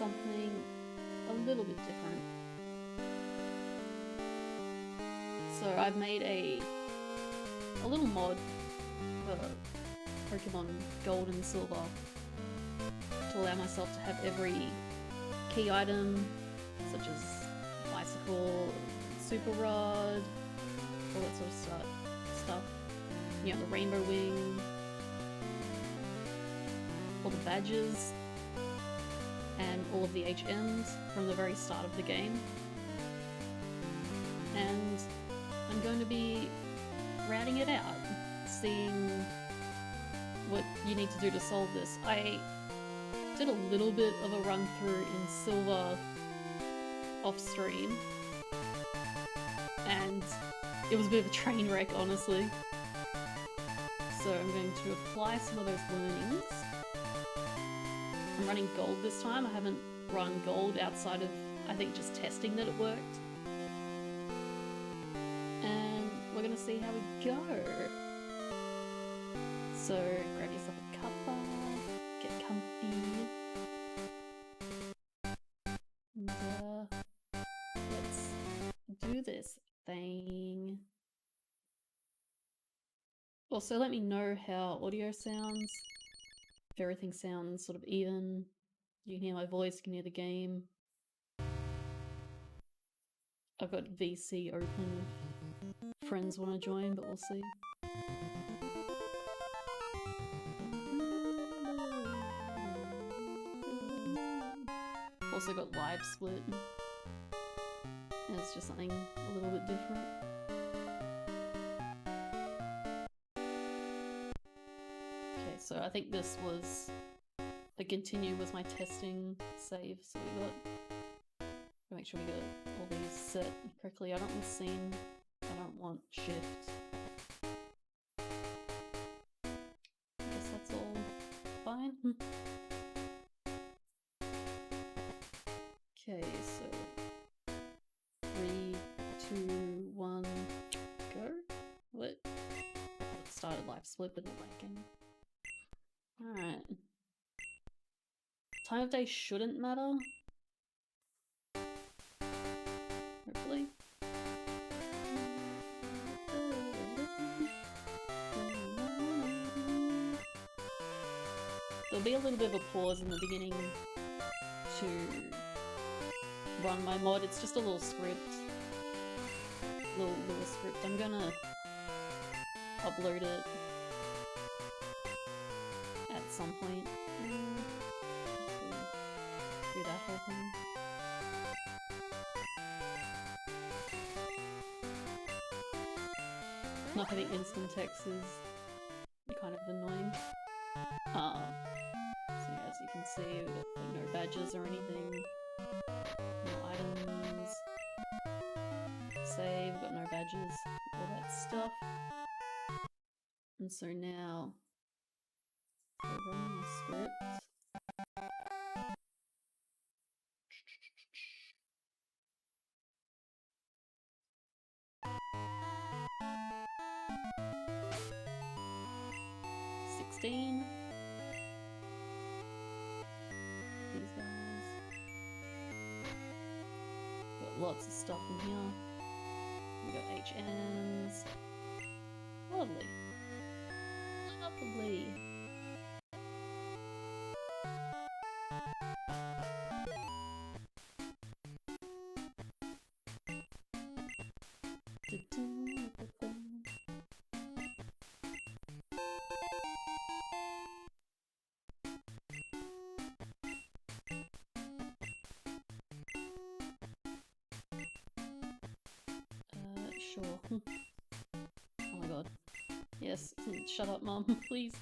something a little bit different. So I've made a little mod for Pokemon Gold and Silver to allow myself to have every key item, such as Bicycle, Super Rod, all that sort of stuff. You know, the Rainbow Wing, all the badges, and all of the HMs from the very start of the game. And I'm going to be routing it out, seeing what you need to do to solve this. I did a little bit of a run through in Silver off stream, and it was a bit of a train wreck, honestly. So I'm going to apply some of those learnings. I'm running Gold this time. I haven't run Gold outside of, I think, just testing that it worked. And we're gonna see how we go. So grab yourself a cuppa, get comfy, and let's do this thing. Also, let me know how audio sounds. If everything sounds sort of even, you can hear my voice, you can hear the game. I've got VC open if friends want to join, but we'll see. Also got live split, and it's just something a little bit different. Okay, so I think this was the continue was my testing save, so we got to make sure we get all these set correctly. I don't want scene, I don't want shift. I guess that's all fine. Okay, so 3, 2, 1, go. What? It started live split, but not liking. Alright. Time of day shouldn't matter. Hopefully. There'll be a little bit of a pause in the beginning to run my mod. It's just a little script. Little script. I'm gonna upload it at some point. Do that whole thing. Not having instant text is kind of annoying. So as you can see, we've got no badges or anything. No items. Save, we've got no badges, all that stuff. And so now, I run my script. These guys. Got lots of stuff in here. We got HMs. Lovely. Lovely. Sure. Oh my god. Yes, shut up, Mom, please.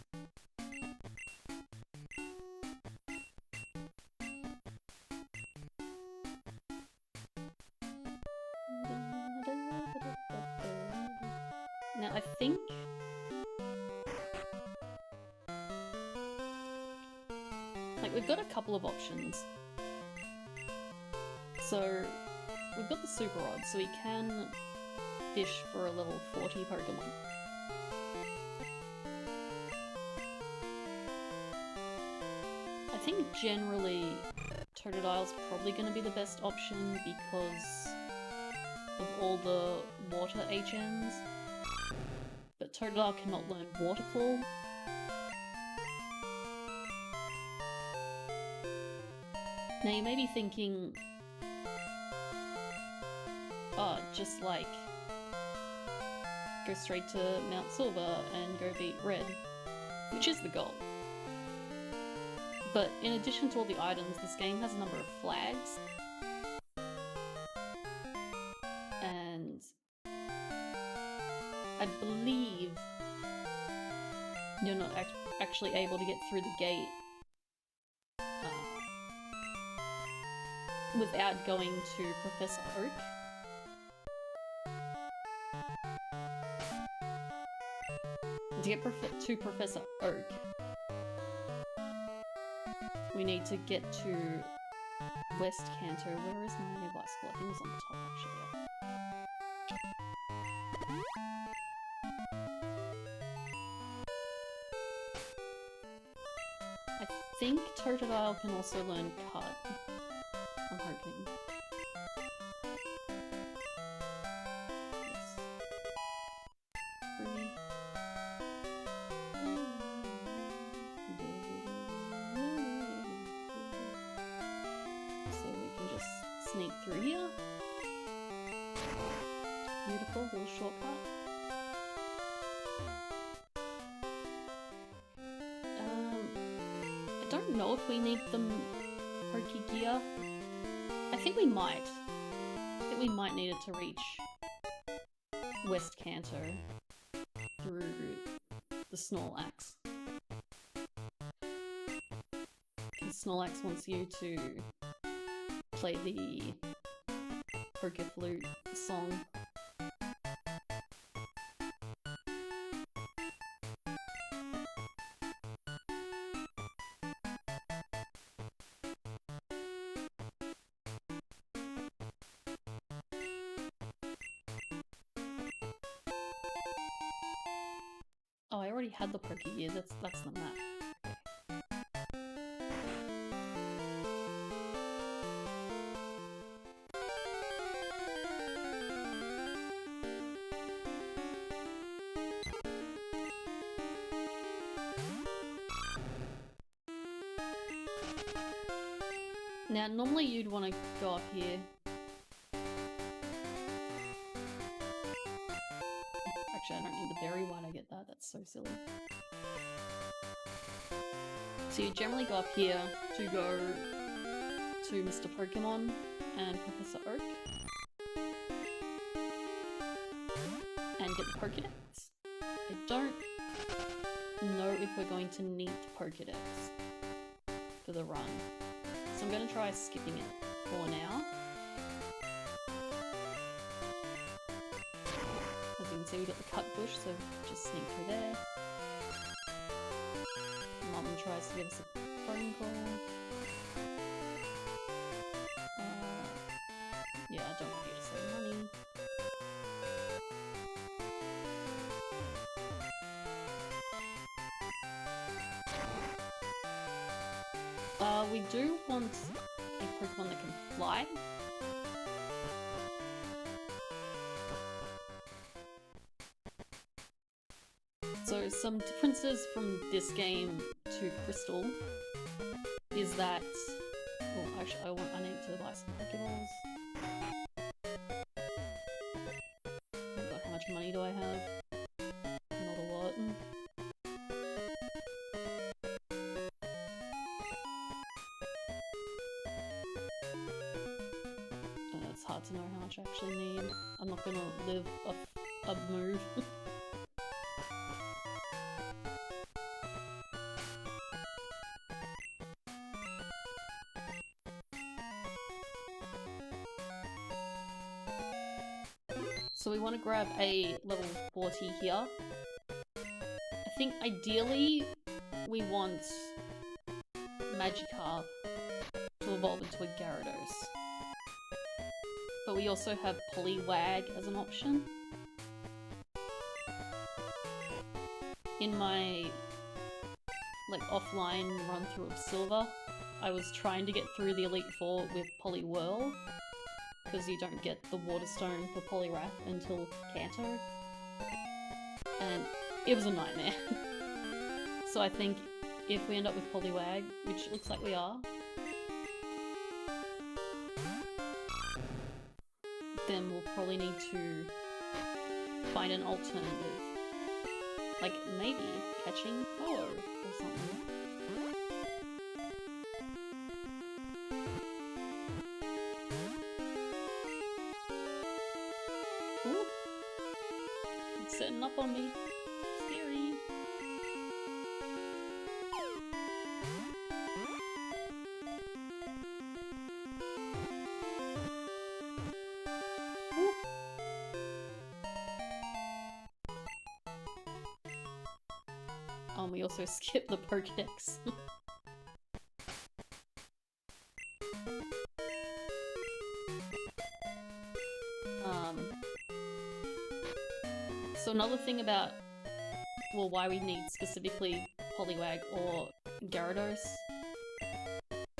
Now, I think like we've got a couple of options. So we've got the Super Rod, so we can fish for a level 40 Pokemon. I think generally Totodile's probably going to be the best option because of all the water HMs. But Totodile cannot learn Waterfall. Now you may be thinking, oh, just like go straight to Mount Silver and go beat Red, which is the goal. But in addition to all the items, this game has a number of flags. And I believe you're not actually able to get through the gate without going to Professor Oak. To get to Professor Oak, we need to get to West Kanto. Where is my bicycle? I think it was on the top, actually. I think Totodile can also learn Cut. I'm hoping. Yes. 3. So we can just sneak through here. Beautiful little shortcut. I don't know if we need the Pokegear. I think we might. I think we might need it to reach West Kanto through the Snorlax. Because Snorlax wants you to play the Poke Flute song. Oh, I already had the Pokegear, that's the map. Now, normally you'd want to go up here. Actually, I don't need the berry. Why'd I get that? That's so silly. So you generally go up here to go to Mr. Pokemon and Professor Oak. And get the Pokedex. I don't know if we're going to need the Pokedex for the run. So I'm going to try skipping it for now. As you can see, we got the cut bush, so just sneak through there. Mum tries to give us a phone call. Yeah, I don't want you to save money. We do want a Pokemon that can fly. So some differences from this game to Crystal is that... Oh, actually, I need to buy some Pokeballs. Oh god, how much money do I have? Not a lot. It's hard to know how much I actually need. I'm not gonna live a move. So we want to grab a level 40 here. I think ideally we want Magikarp to evolve into a Gyarados. But we also have Poliwag as an option. In my offline run through of Silver, I was trying to get through the Elite Four with Poliwhirl, because you don't get the Water Stone for Poliwrath until Kanto, and it was a nightmare. So I think if we end up with Poliwag, which looks like we are, then we'll probably need to find an alternative. Like, maybe catching Ho-Oh or something. Ooh. It's setting up on me. Scary. Ooh. We also skipped the Pokédex. So another thing about, well, why we need specifically Poliwag or Gyarados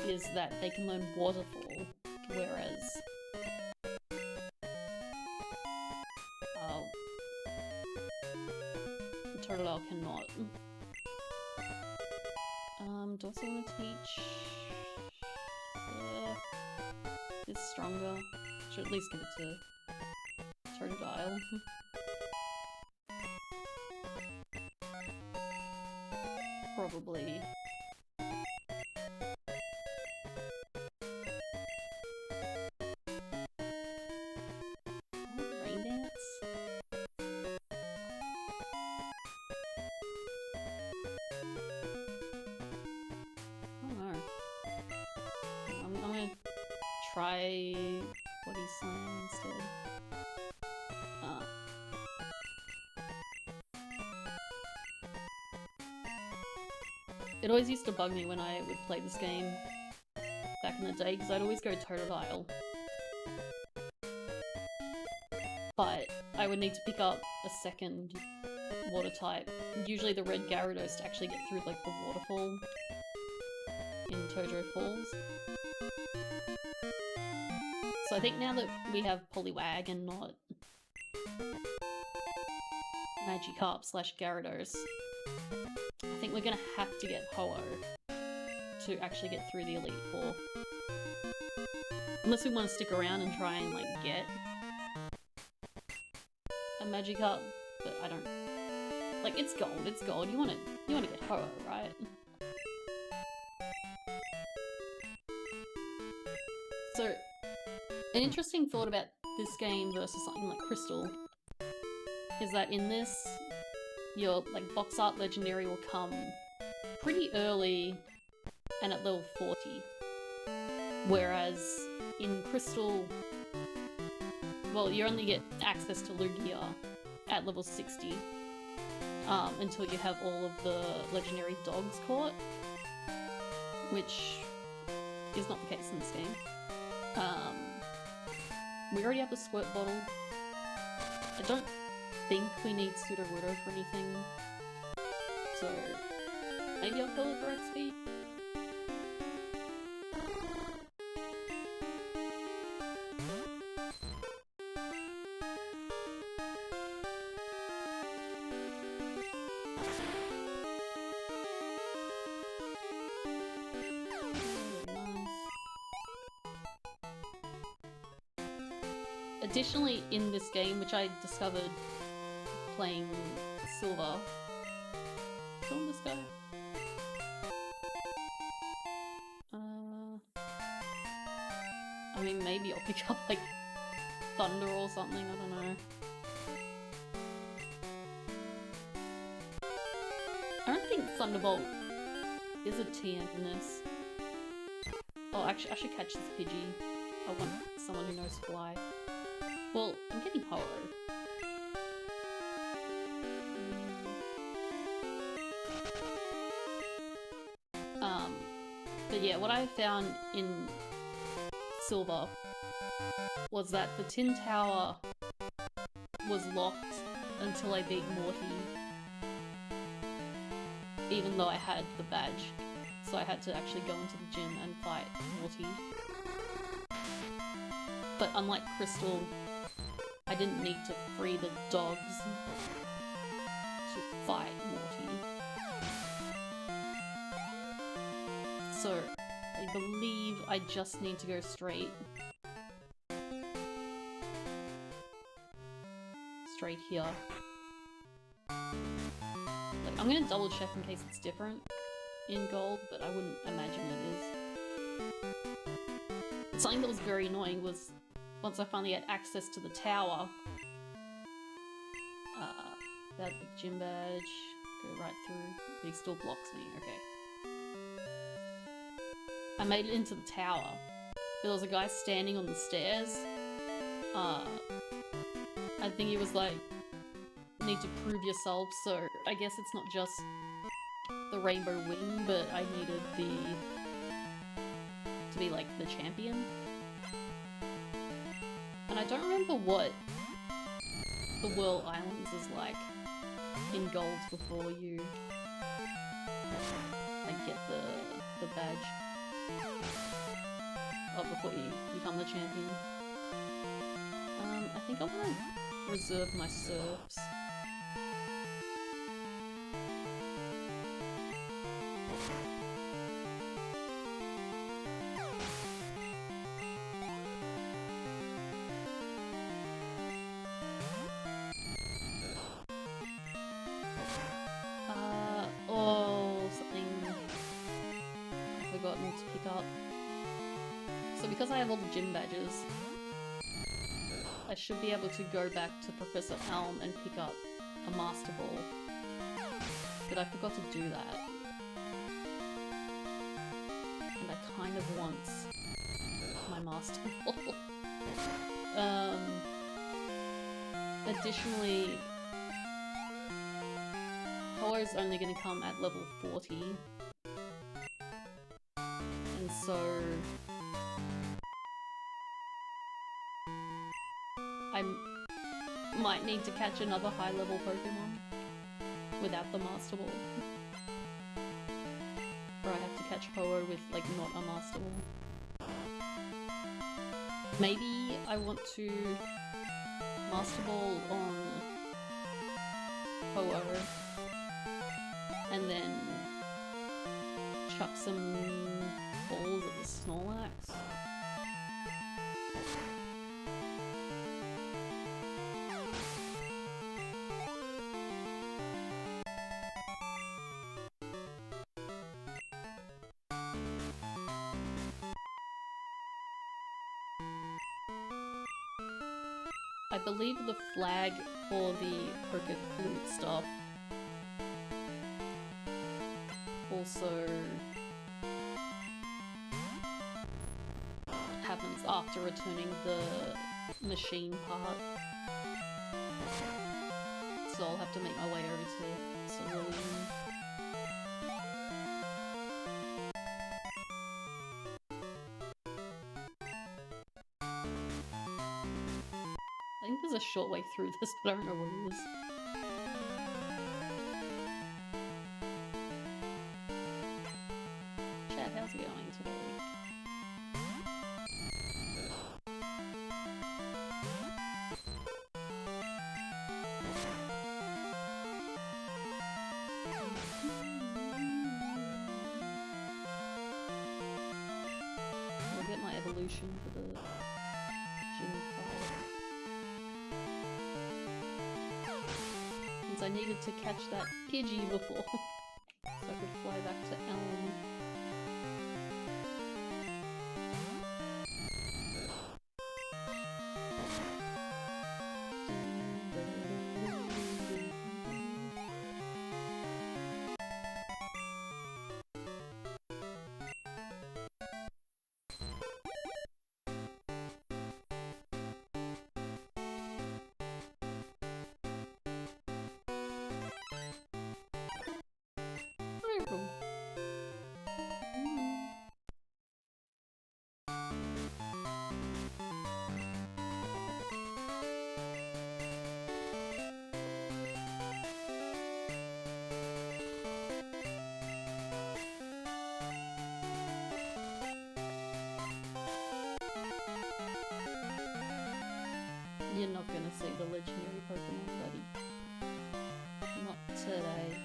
is that they can learn Waterfall, whereas Totodile cannot. Do I also want to teach this stronger? Should at least give it to Totodile. Probably. Rain Dance? I'm gonna try Body Slam instead. It always used to bug me when I would play this game back in the day, because I'd always go Totodile. But I would need to pick up a second water type, usually the red Gyarados, to actually get through like the waterfall in Tojo Falls. So I think now that we have Poliwag and not Magikarp / Gyarados, I think we're gonna have to get Ho-Oh to actually get through the Elite Four. Unless we want to stick around and try and like get a Magikarp, but I don't. Like, it's gold, it's gold. You wanna get Ho-Oh, right? So, an interesting thought about this game versus something like Crystal is that in this, your like box art legendary will come pretty early and at level 40, whereas in Crystal, well, you only get access to Lugia at level 60 until you have all of the legendary dogs caught, which is not the case in this game. We already have the Squirt Bottle. I don't think we need Sudowoodo for anything, so maybe I'll kill it for XP. Additionally, in this game, which I discovered playing Silver, kill this guy. I mean, maybe I'll pick up like Thunder or something. I don't know. I don't think Thunderbolt is a TM in this. Oh, actually, I should catch this Pidgey. I want someone who knows Fly. Well, I'm getting Ho-Oh. But yeah, what I found in Silver was that the Tin Tower was locked until I beat Morty, even though I had the badge. so I had to actually go into the gym and fight Morty. But unlike Crystal, I didn't need to free the dogs to fight Morty. So I believe I just need to go straight. Straight here. Like, I'm gonna double check in case it's different in gold, but I wouldn't imagine it is. Something that was very annoying was once I finally had access to the tower, that the gym badge, go right through, but he still blocks me, okay. I made it into the tower. There was a guy standing on the stairs. I think he was like, need to prove yourself, so I guess it's not just the rainbow wing, but I needed to be like the champion. And I don't remember what the Whirl Islands is like in gold before you like get the badge. Oh, before you become the champion. I think I want to reserve my serfs. To pick up. So because I have all the gym badges, I should be able to go back to Professor Elm and pick up a Master Ball. But I forgot to do that. And I kind of want my Master Ball. Additionally, Ho-Oh's only going to come at level 40. So I might need to catch another high-level Pokemon without the Master Ball. Or I have to catch Ho-Oh with, like, not a Master Ball. Maybe I want to Master Ball on Ho-Oh and then chuck some balls at the Snorlax. I believe the flag for the Poké Flute stuff also happens after returning the machine part. So I'll have to make my way over to Cerulean. I think there's a short way through this, but I don't know what it is. Chat, how's it going today? I'll get my evolution for the Gym 5. Since I needed to catch that Pidgey before, so I could fly back to Elm. You're not gonna see the legendary Pokemon, buddy. Not today.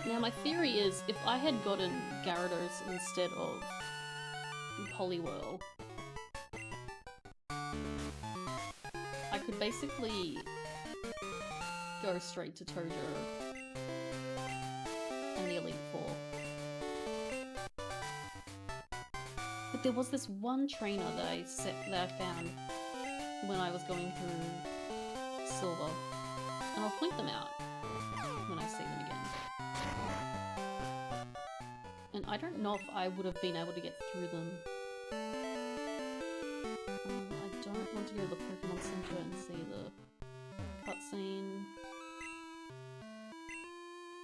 Now my theory is, if I had gotten Gyarados instead of Poliwhirl, I could basically go straight to Tojo and the Elite Four. But there was this one trainer that I found when I was going through Silver, and I'll point them out when I see them again. And I don't know if I would have been able to get through them. I don't want to go to the Pokemon Center and see the cutscene.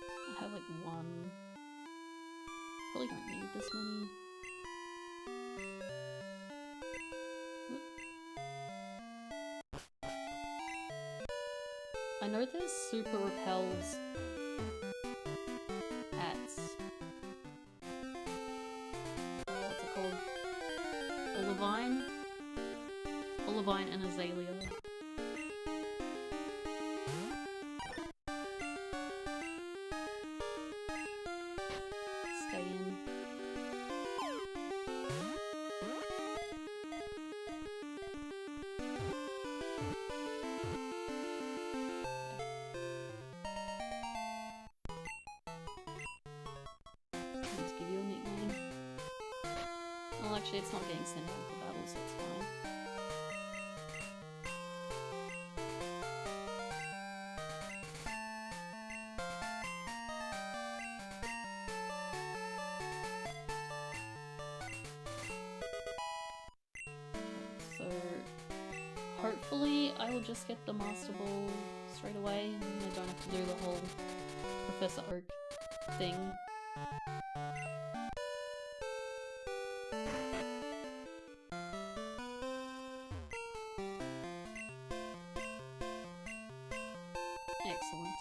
I have like one. Probably don't need this many. I know there's super repels at what's it called? Olivine and Azalea. Stay in. Let's give you a nickname. Well, actually, it's not getting sent out to battle, so it's fine. So, hopefully I will just get the Master Ball straight away, and I don't have to do the whole Professor Oak thing. Excellent.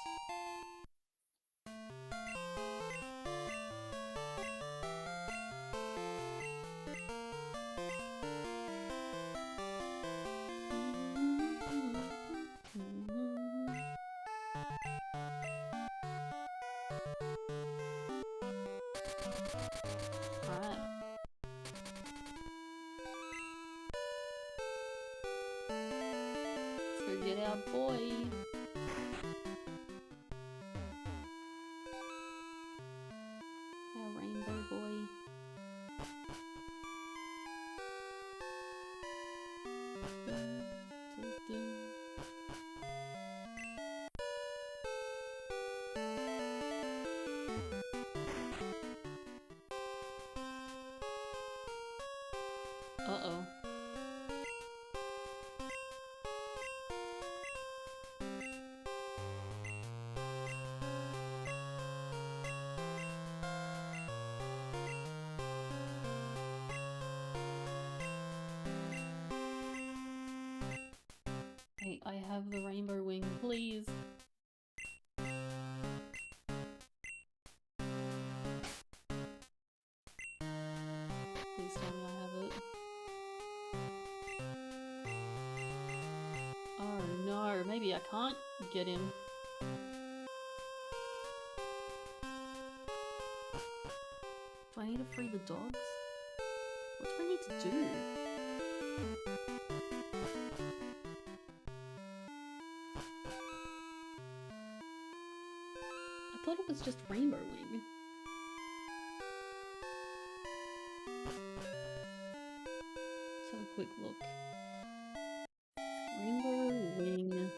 Alright. Let's go get our boy. Our rainbow boy. Uh-oh. I have the rainbow wing, please. Please tell me I have it. Oh no, maybe I can't get him. Do I need to free the dogs? What do I need to do? I thought it was just Rainbow Wing. look. Rainbow wing.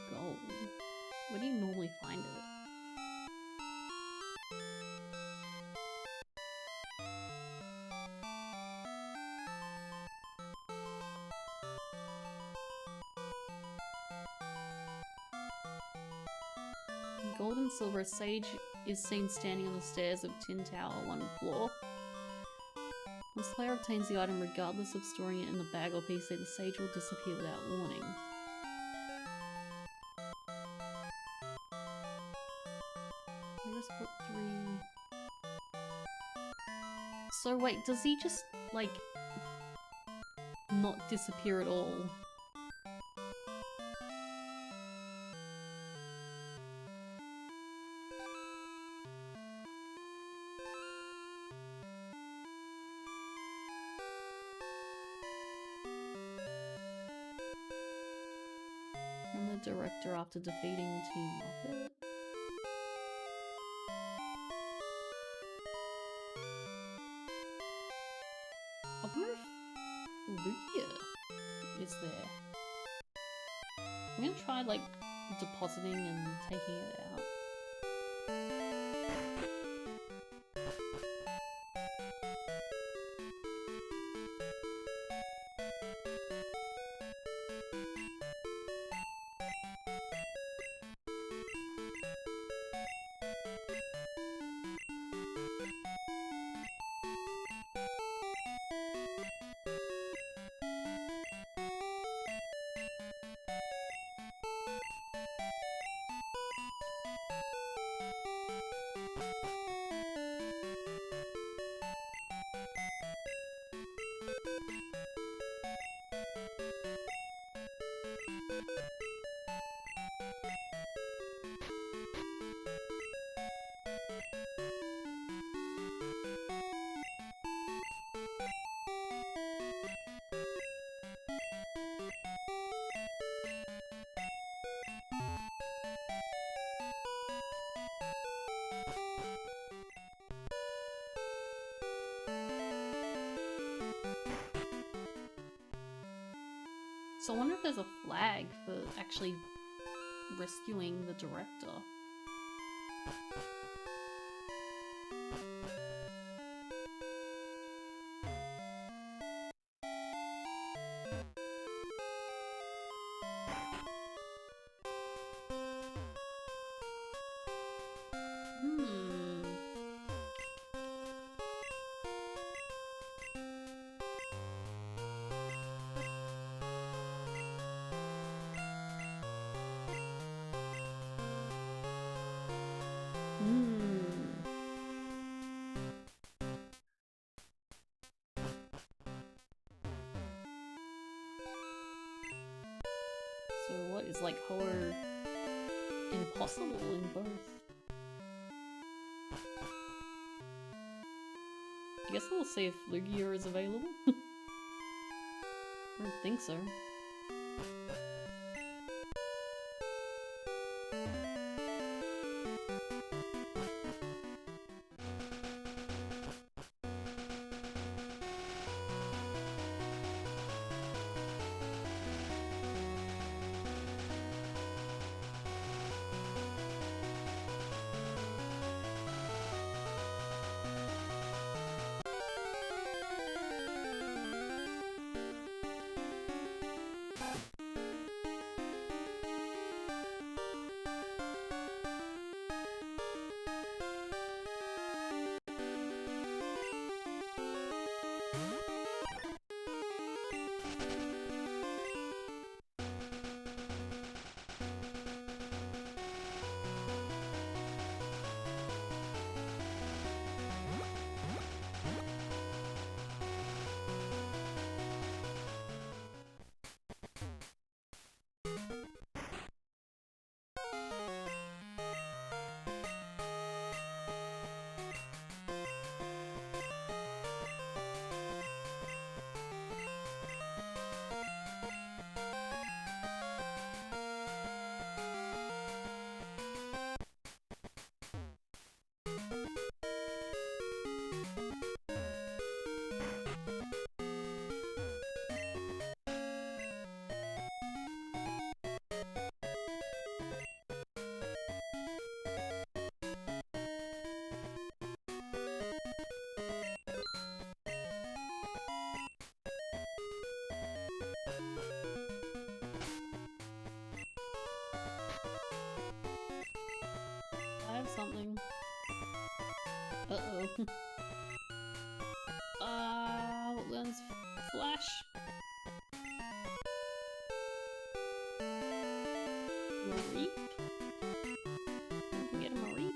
Gold. Where do you normally find it? In Gold and Silver, a sage is seen standing on the stairs of Tin Tower, 1 floor. When Slayer obtains the item regardless of storing it in the bag or PC, the sage will disappear without warning. Put 3. So wait, does he just, like, not disappear at all? From the director after defeating Team Rocket? I wonder if Lugia is there. I'm gonna try, like, depositing and taking it out. So I wonder if there's a flag for actually rescuing the director. So what is like horror impossible in both? I guess we'll see if Lugia is available. I don't think so. something. Uh-oh. What lens? Flash? Marie? I can get a Marie?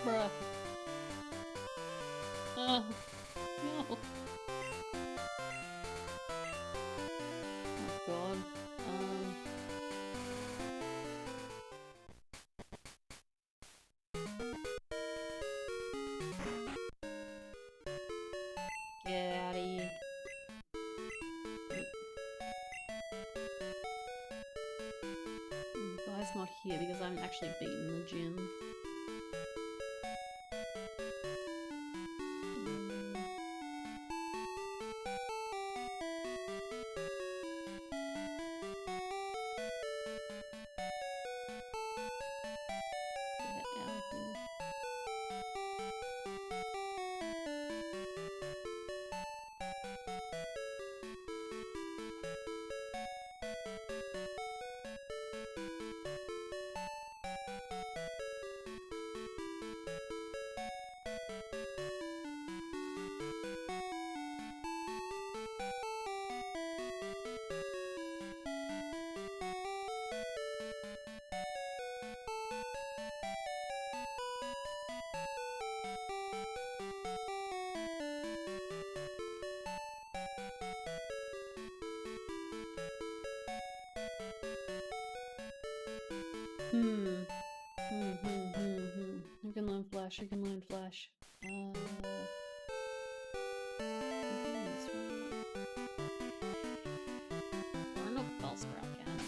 Bruh. Oh, no. Oh god. Get out of here. The guy's not here because I haven't actually beaten the gym. You can learn Flash, you can learn Flash. Or no Bellsprout can.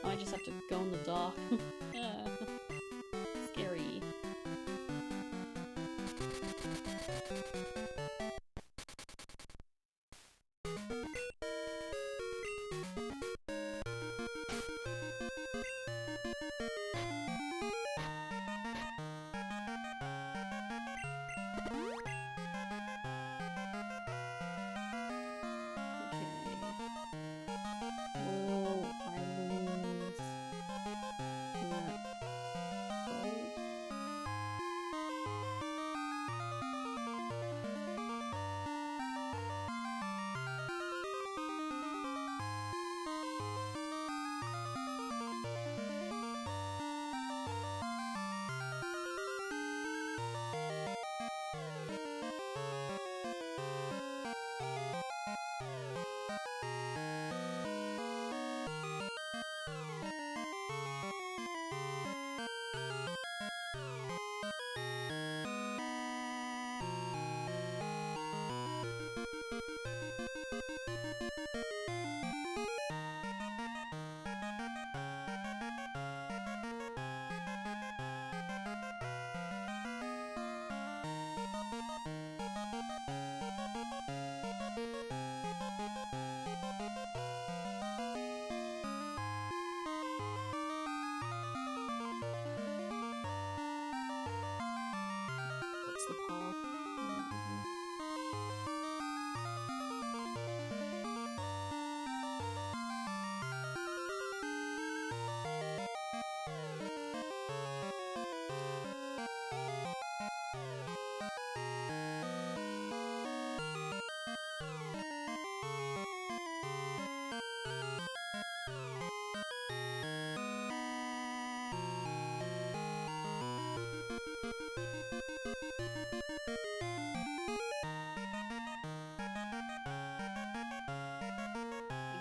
I just have to go in the dark. Scary. What's the path?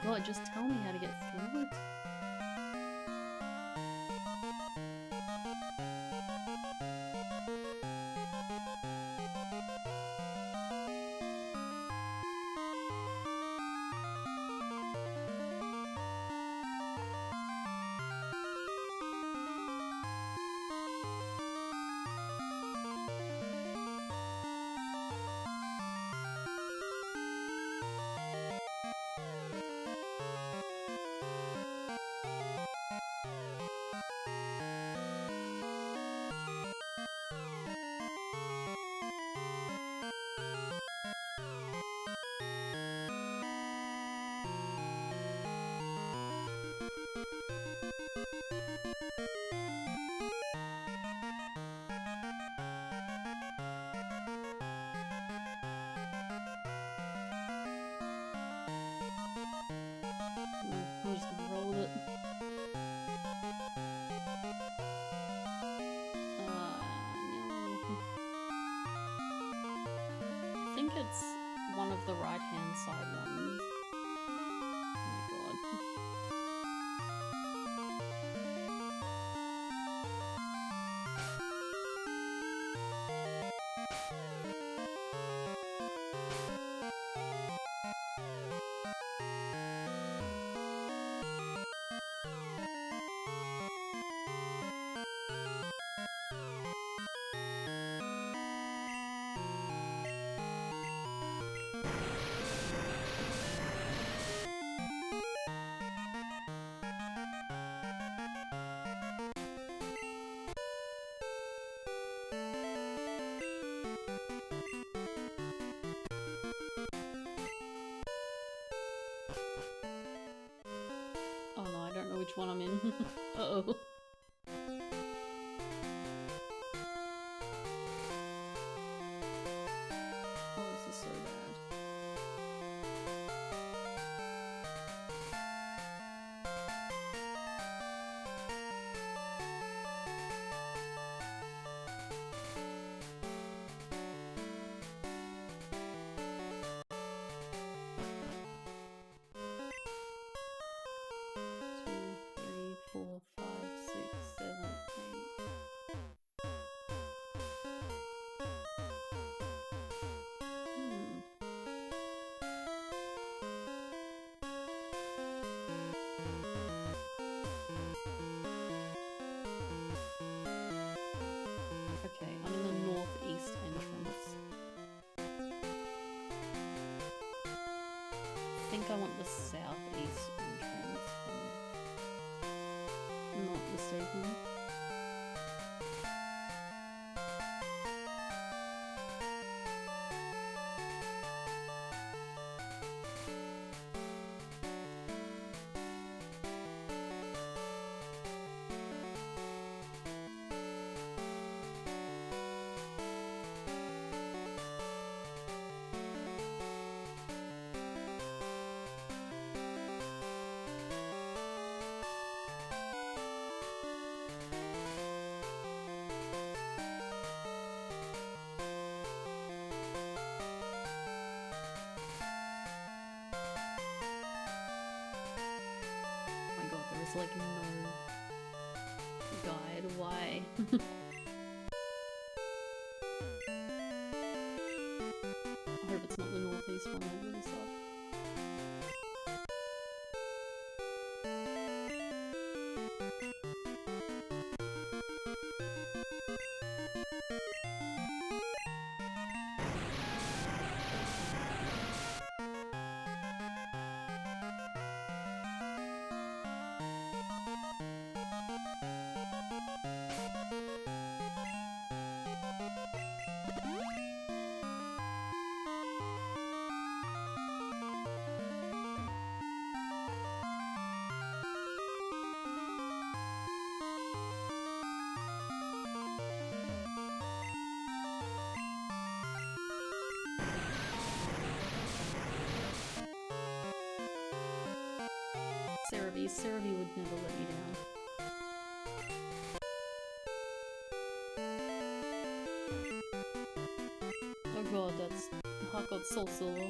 God, just tell me how to get through it. I'm just gonna roll with it. I think it's one of the right-hand side ones. Oh my god. Oh no, I don't know which one I'm in. Uh-oh. Oh, this is so bad. Okay, I'm in the northeast entrance. I think I want the southeast entrance, if I'm not mistaken. There's like no guide. Why? I hope it's not the northeast one. That really suck. Cerebi would never let you down. Oh god, that's Heart God Soul Silver.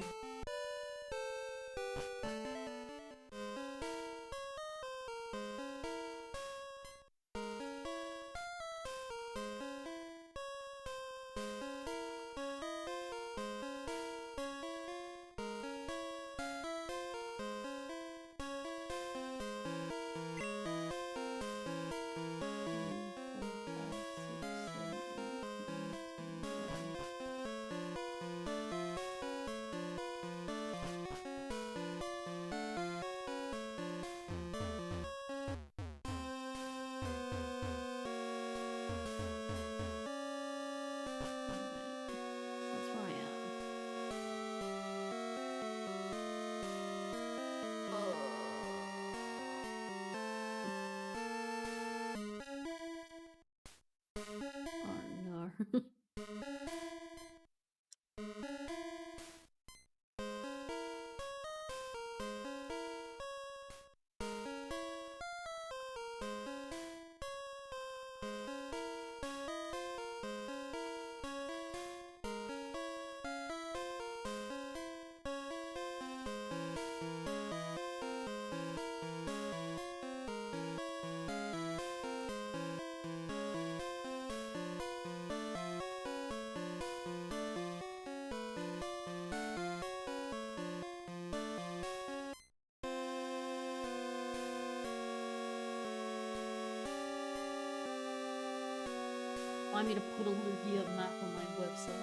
Want me to put a Lugia map on my website?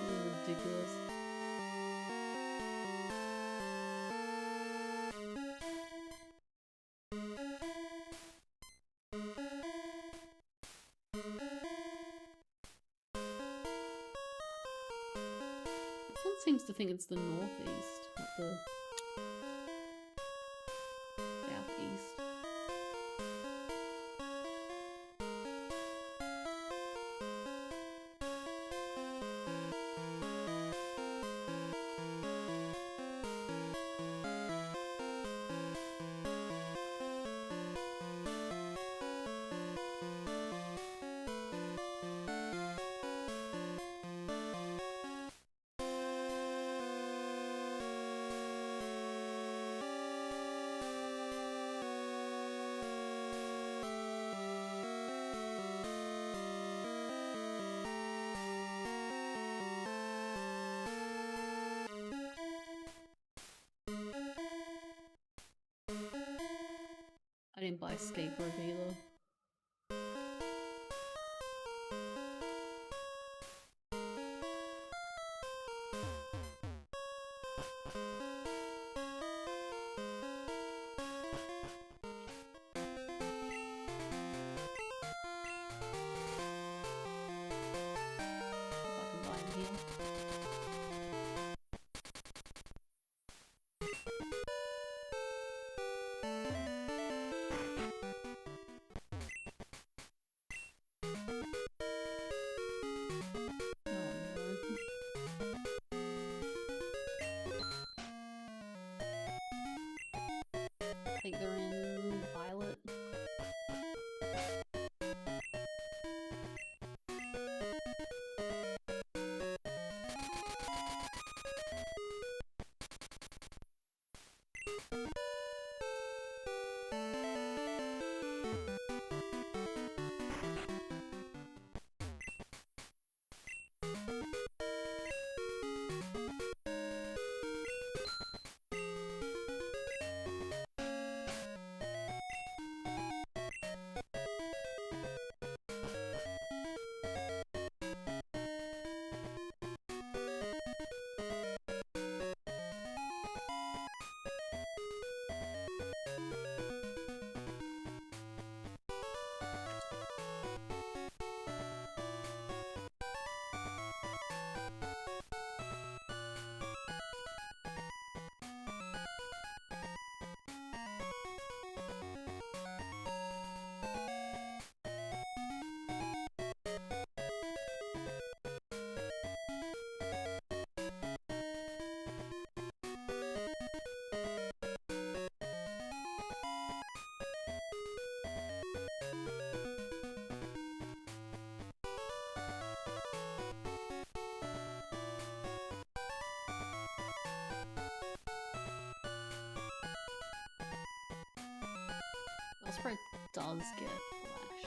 This is ridiculous. This one seems to think it's the northeast, not the southeast. I didn't buy Escape Rope either. I think they're in Violet. Bellsprout does get Flash.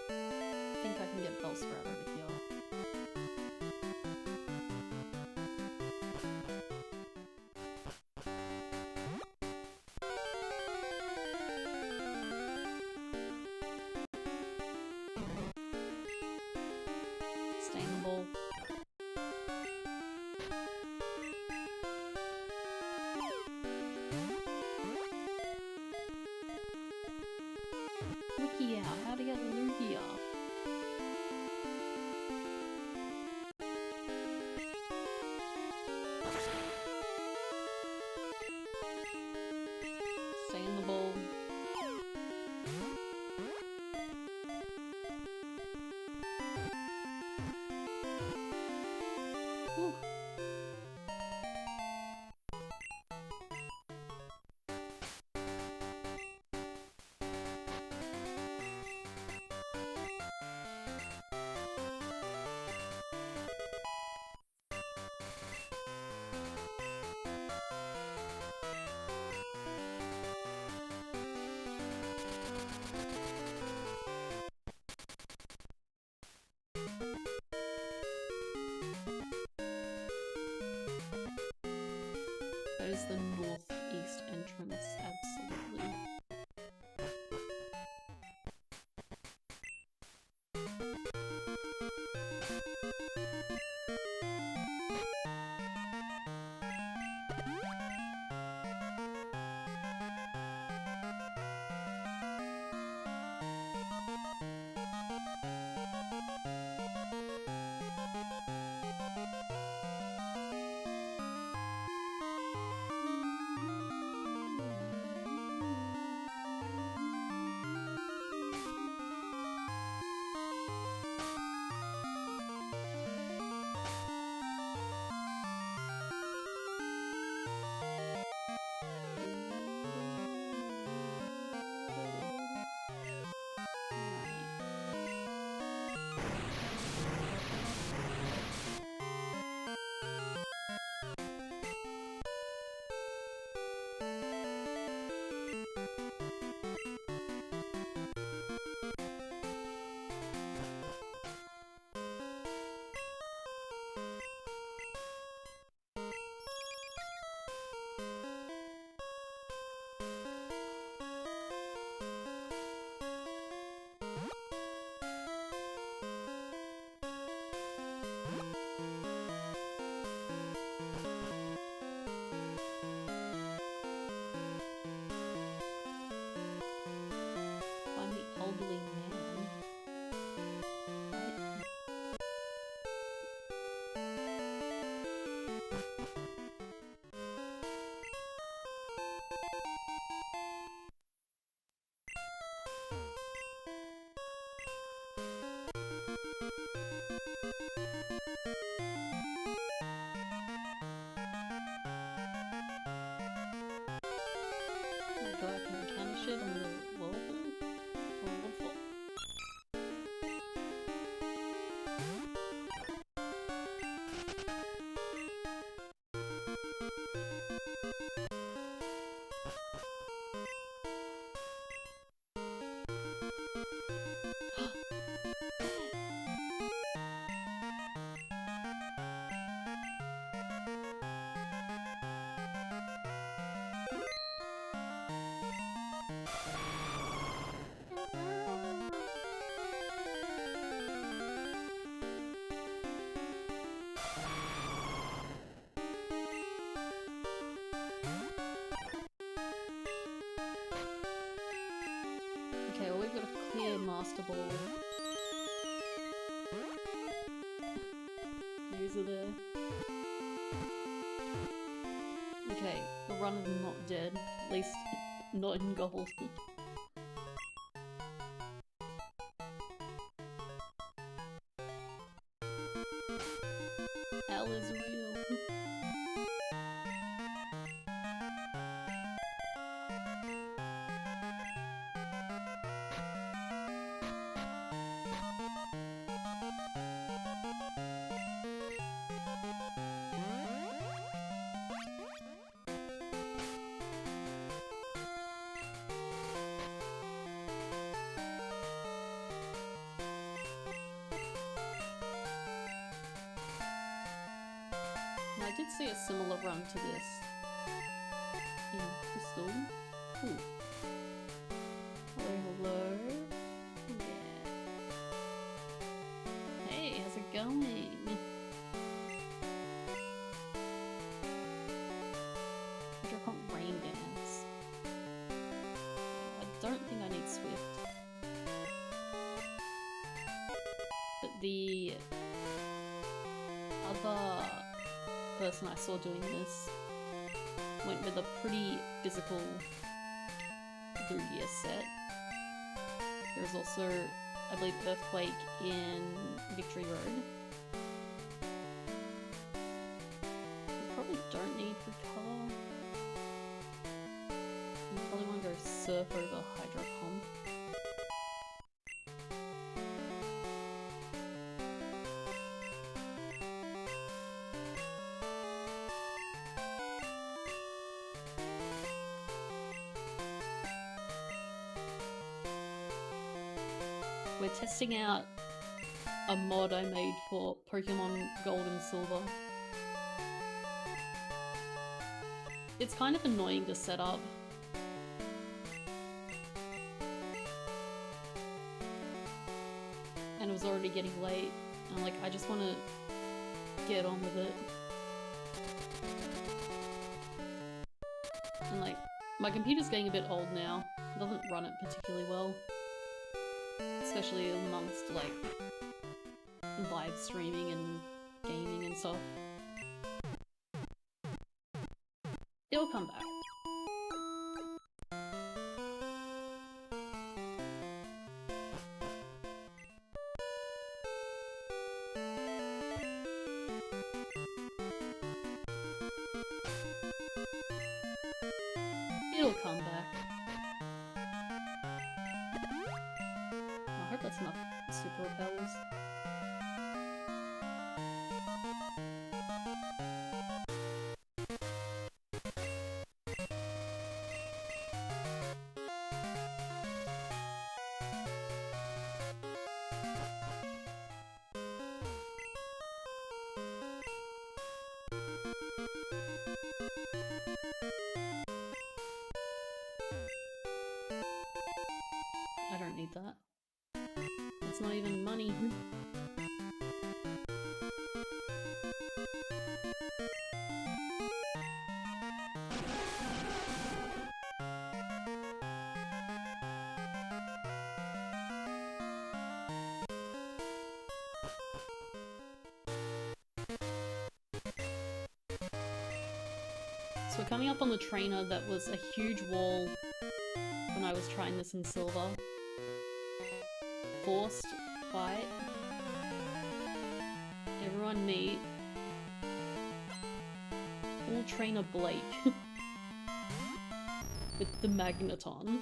I think I can get Bellsprout over here. Stay in the ball. is the northeast entrance, absolutely. Do I can encounter shit on the whirlpool? Or waterfall? Okay, well we've got a clear Master Ball user there. Okay, the runner's not dead, at least not in gold. Hell is real. I did see a similar run to this in Crystal. Ooh. Hello, hello. Yeah. Hey, how's it going? Drop Rain Dance. I don't think I need Swift. But the other person I saw doing this went with a pretty physical Lugia set. There's also, I believe, Earthquake in Victory Road. You probably don't need Recover. You probably want to go Surf over Hydro Pump. We're testing out a mod I made for Pokemon Gold and Silver. it's kind of annoying to set up. And it was already getting late. And like, I just want to get on with it. And like, my computer's getting a bit old now. It doesn't run it particularly well. Especially amongst like live streaming and gaming and stuff. It'll come back. It'll come back. I hope that's enough super repels. I don't need that. That's not even money. So we're coming up on the trainer that was a huge wall when I was trying this in silver. Forced fight. Everyone meet. Full trainer Blake. With the Magneton.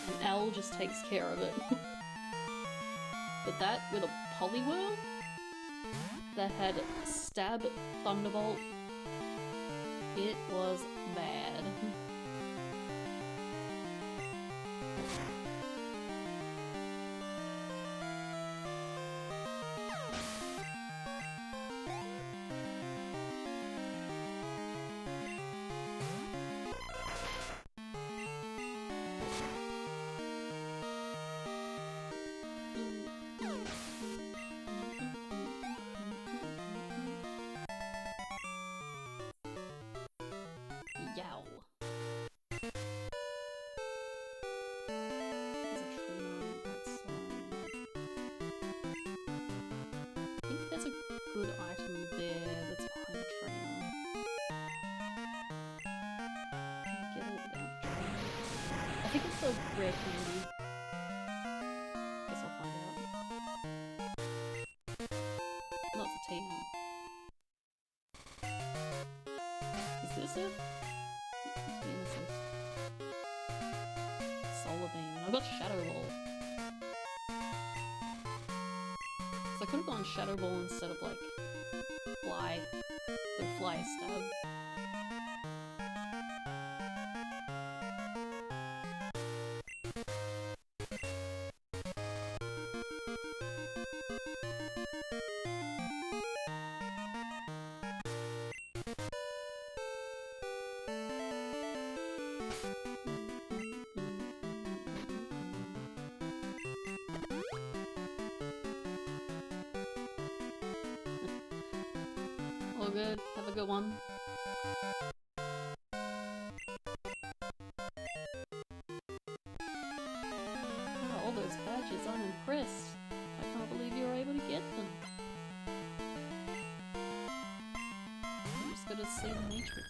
And L just takes care of it. But that with a Poliwhirl that had Stab, Thunderbolt, it was bad. Yow. There's a trainer on that side. I think there's a good item there that's behind the trainer. Can I get it without trainer? I think it's the rare candy. Guess I'll find out. No, it's a T-Man. Is this it? Solar Beam. I've got Shadow Ball. So I could have gone Shadow Ball instead of like Fly. The Fly Stab. All good. Have a good one. Wow, all those badges. I'm impressed. I can't believe you were able to get them. I'm just gonna see the Matrix.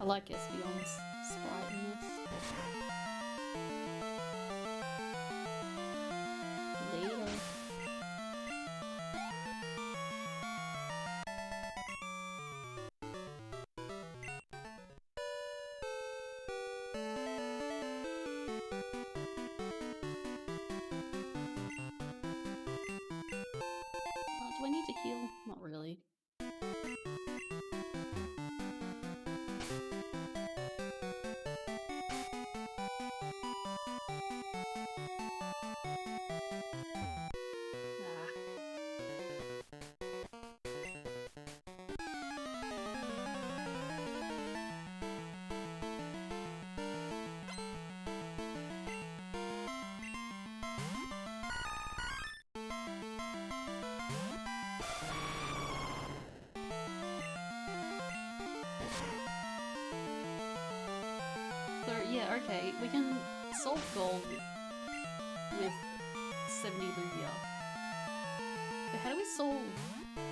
I like Espeon's sprite in this. Later. Do I need to heal? Not really. yeah, okay, we can solve gold with 70 Lugia. But how do we solve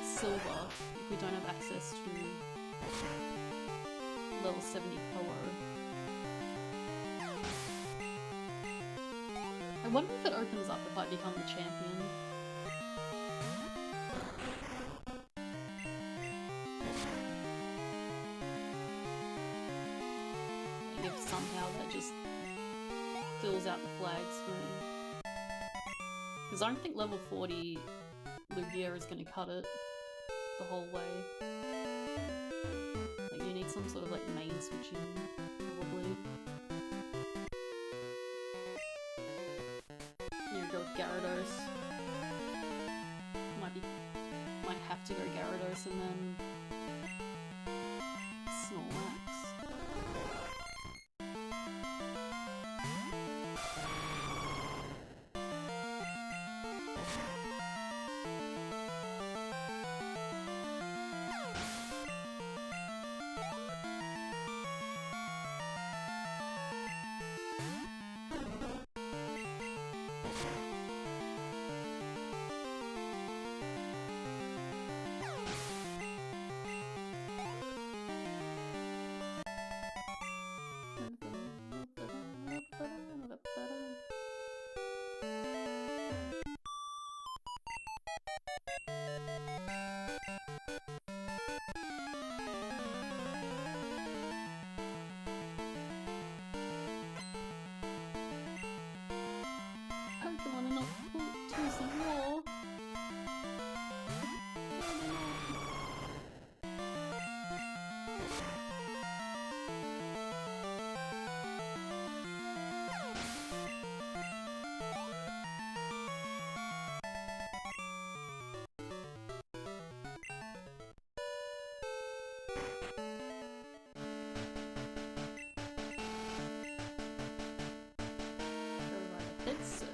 silver if we don't have access to level 70 Ho-Oh? I wonder if it opens up if I become the champion. Like if somehow that just fills out the flags for me. Because I don't think level 40 Lugia is going to cut it the whole way. Like you need some sort of like main switching, probably. You go with Gyarados. Might have to go Gyarados and then Snorlax. Pokemon are not tools of war. It's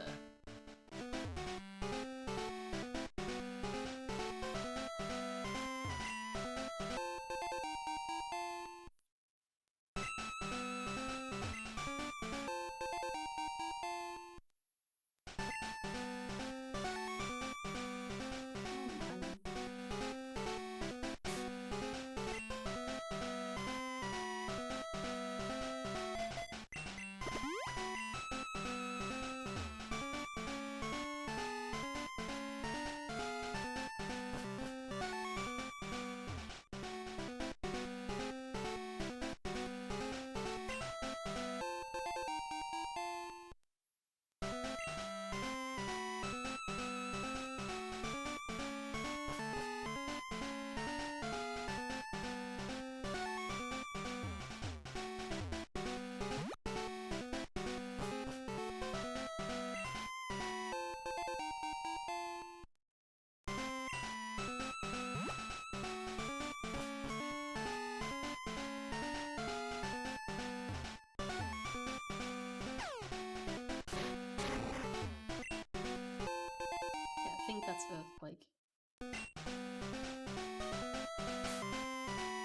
I think that's Earthquake.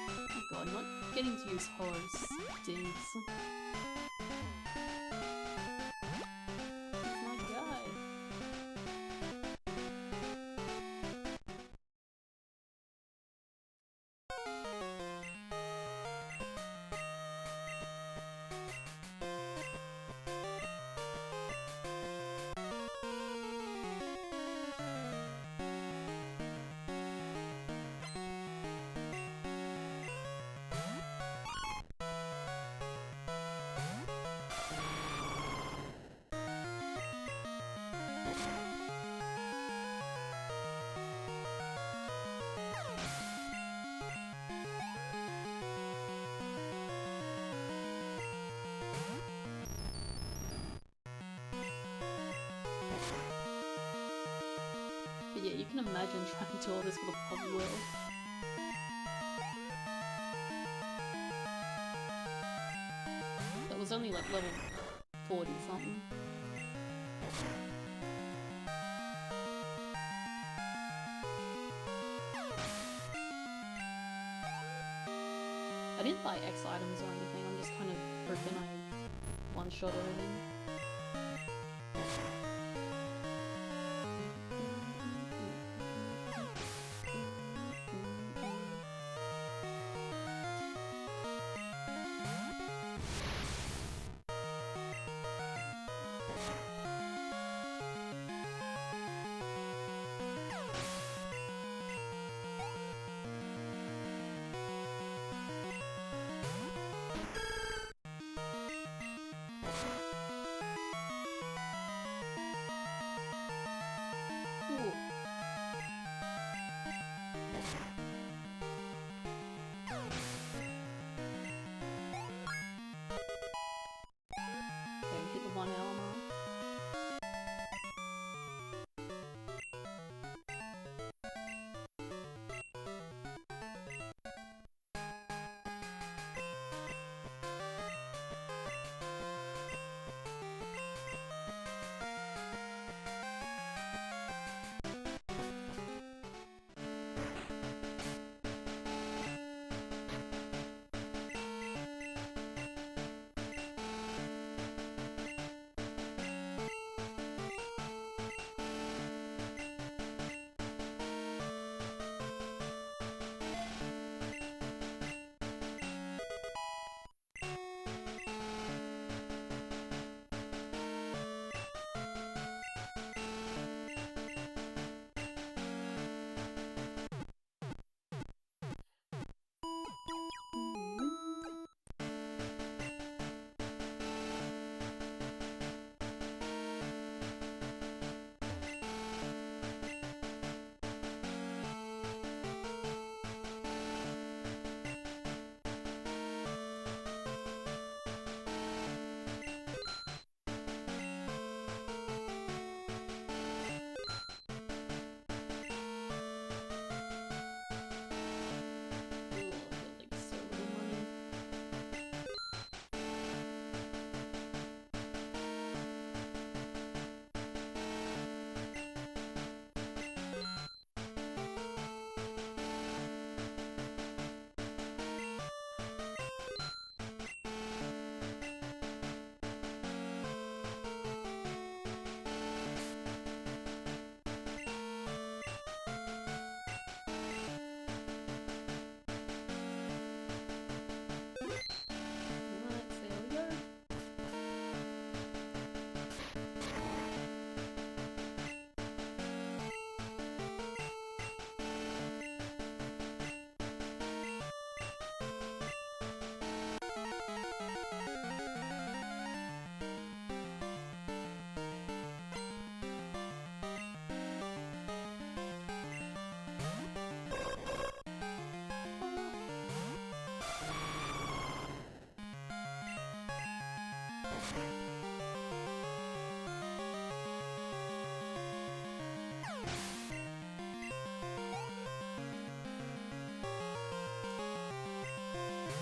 Oh god, I'm not getting to use Horse. Stinks. He's my guy. But yeah, you can imagine trying to do all this with a pub world. That was only like level 40 something. I didn't buy X items or anything, I'm just kind of hoping I one-shot everything. Hit the 1 hour mark.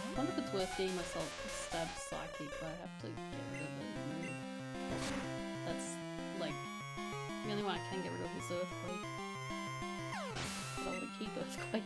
I wonder if it's worth getting myself stabbed psychic, but I have to get rid of it. That's like the only one I can get rid of is Earthquake. But I want to keep Earthquake.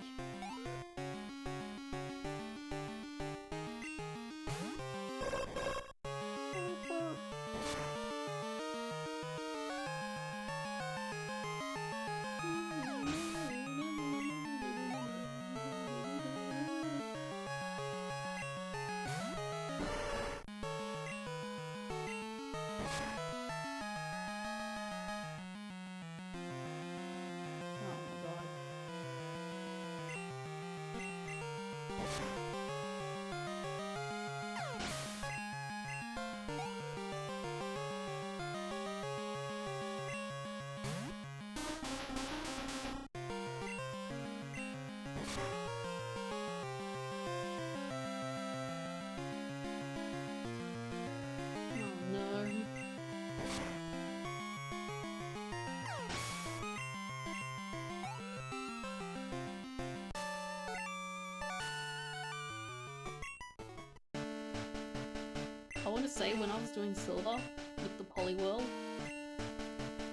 I want to say when I was doing Silver with the Polyworld,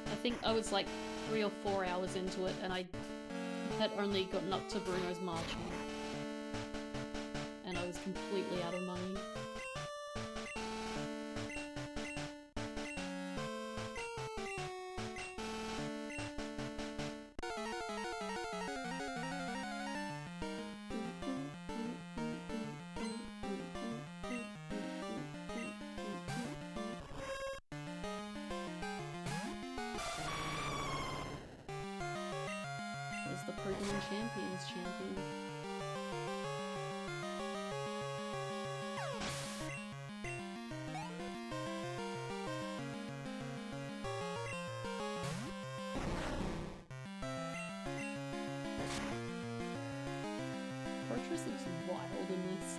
I think I was like 3 or 4 hours into it and I had only gotten up to Bruno's Marching. And I was completely out of money. Pokemon Champions champion. Fortress looks wild in this.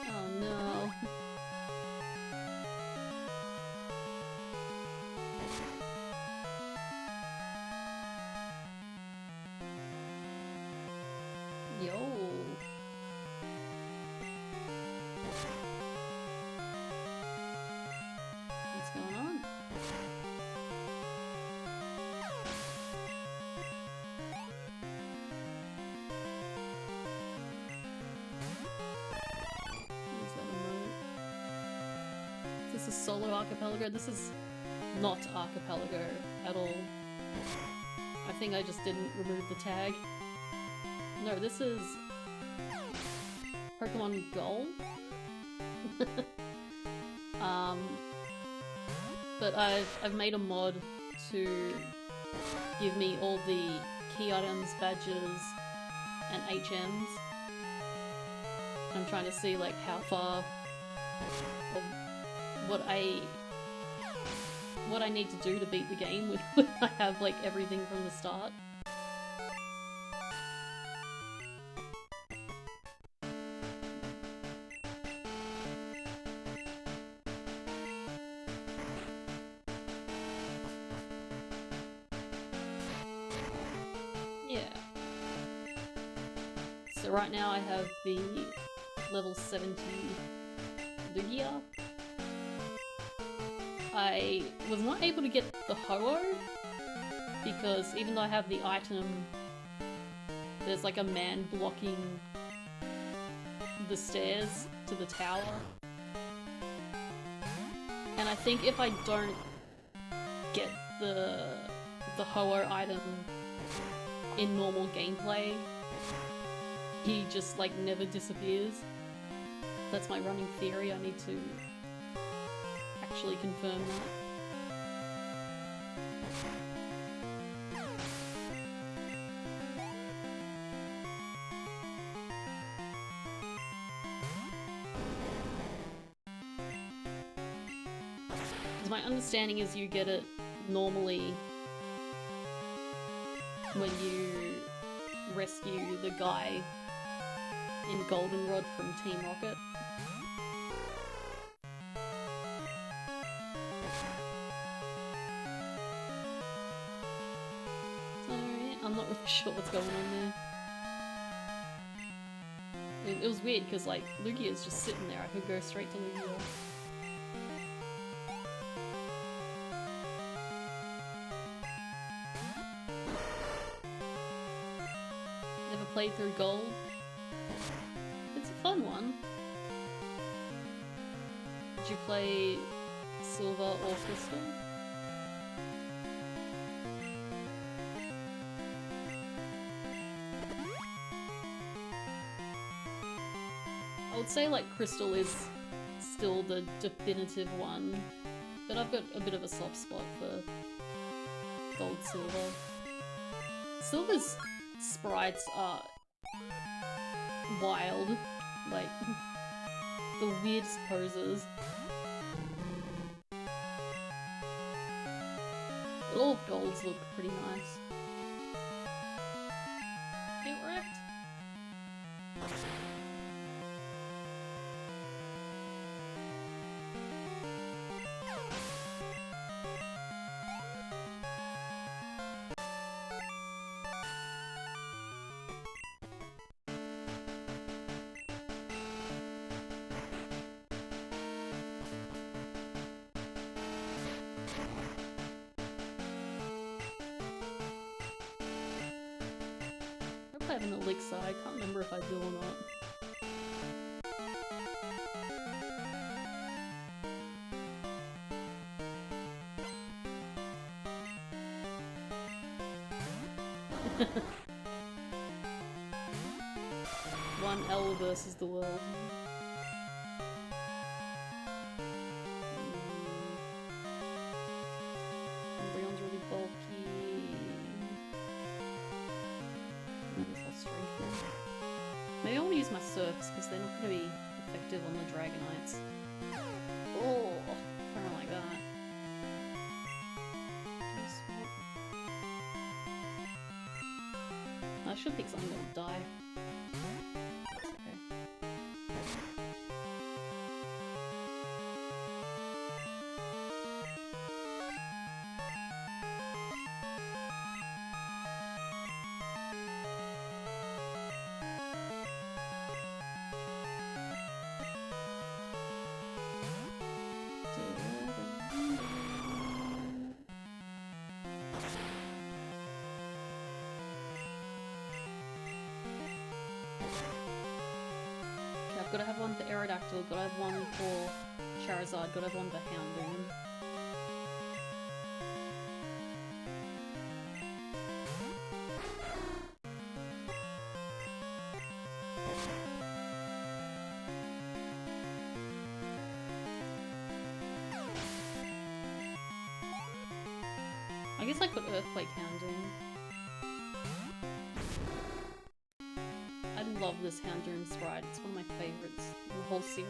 Oh no. Yo. What's going on? Is that a note? Is this a solo archipelago? This is not archipelago at all. I think I just didn't remove the tag. No, this is Pokemon Gold. But I've made a mod to give me all the key items, badges, and HMs. I'm trying to see like how far of what I need to do to beat the game with when I have like everything from the start. Yeah. So right now I have the level 70 Lugia. I was not able to get the Ho-Oh because even though I have the item, there's like a man blocking the stairs to the tower. And I think if I don't get the Ho-Oh item in normal gameplay, he just like never disappears. That's my running theory. I need to actually confirm that. Because my understanding is you get it normally when you rescue the guy in Goldenrod from Team Rocket. So yeah, I'm not really sure what's going on there. It was weird because like Lugia's just sitting there. I could go straight to Lugia. Never played through Gold. It's a fun one. Did you play Silver or Crystal? I would say like Crystal is still the definitive one, but I've got a bit of a soft spot for Gold, Silver. Silver's sprites are wild, like the weirdest poses. But all of Gold's look pretty nice. Get wrecked. I have an elixir, I can't remember if I do or not. One L versus the world. Umbreon's really bulky. Maybe I want to use my Surfs because they're not going to be effective on the Dragonites. Oh, I don't like that. I should think something will die. That's okay. I've got to have one for Aerodactyl, got to have one for Charizard, got to have one for Houndoom. I guess I could Earthquake Houndoom. I love this Houndoom sprite, it's one of my favourites in the whole series.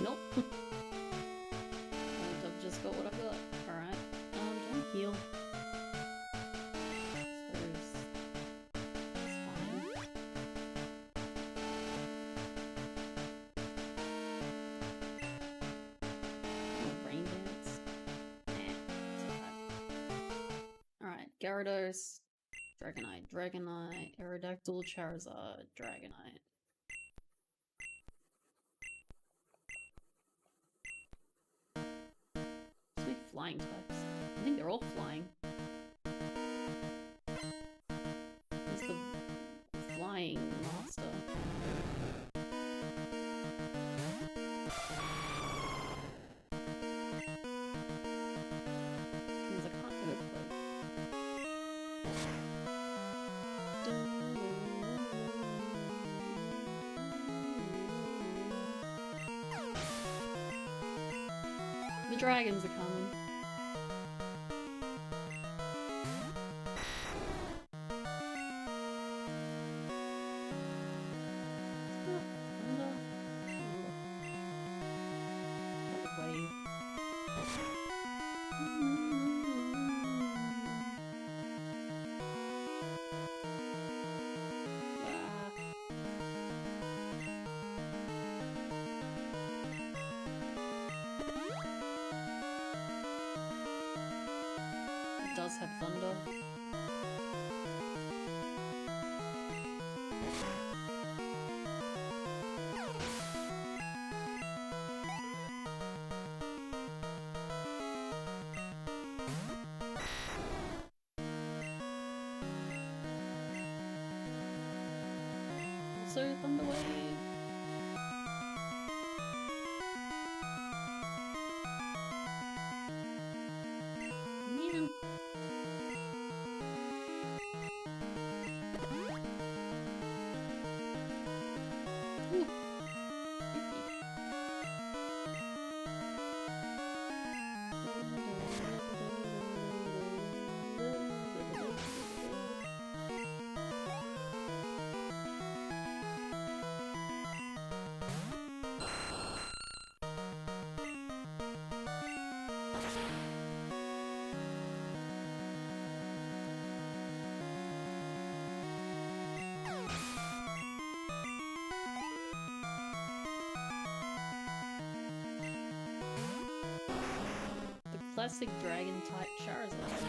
Nope. I've just got what I've got. Alright. Don't heal. So it's fine. Rain dance. Nah, it's alright. Alright, Gyarados, Dragonite, Aerodactyl, Charizard, Dragonite. Flying types. I think they're all flying. He's the flying master. Means I can't go Earthquake. The dragons are coming. Does have thunder. Also Thunder Wave. Man. classic dragon type Charizard.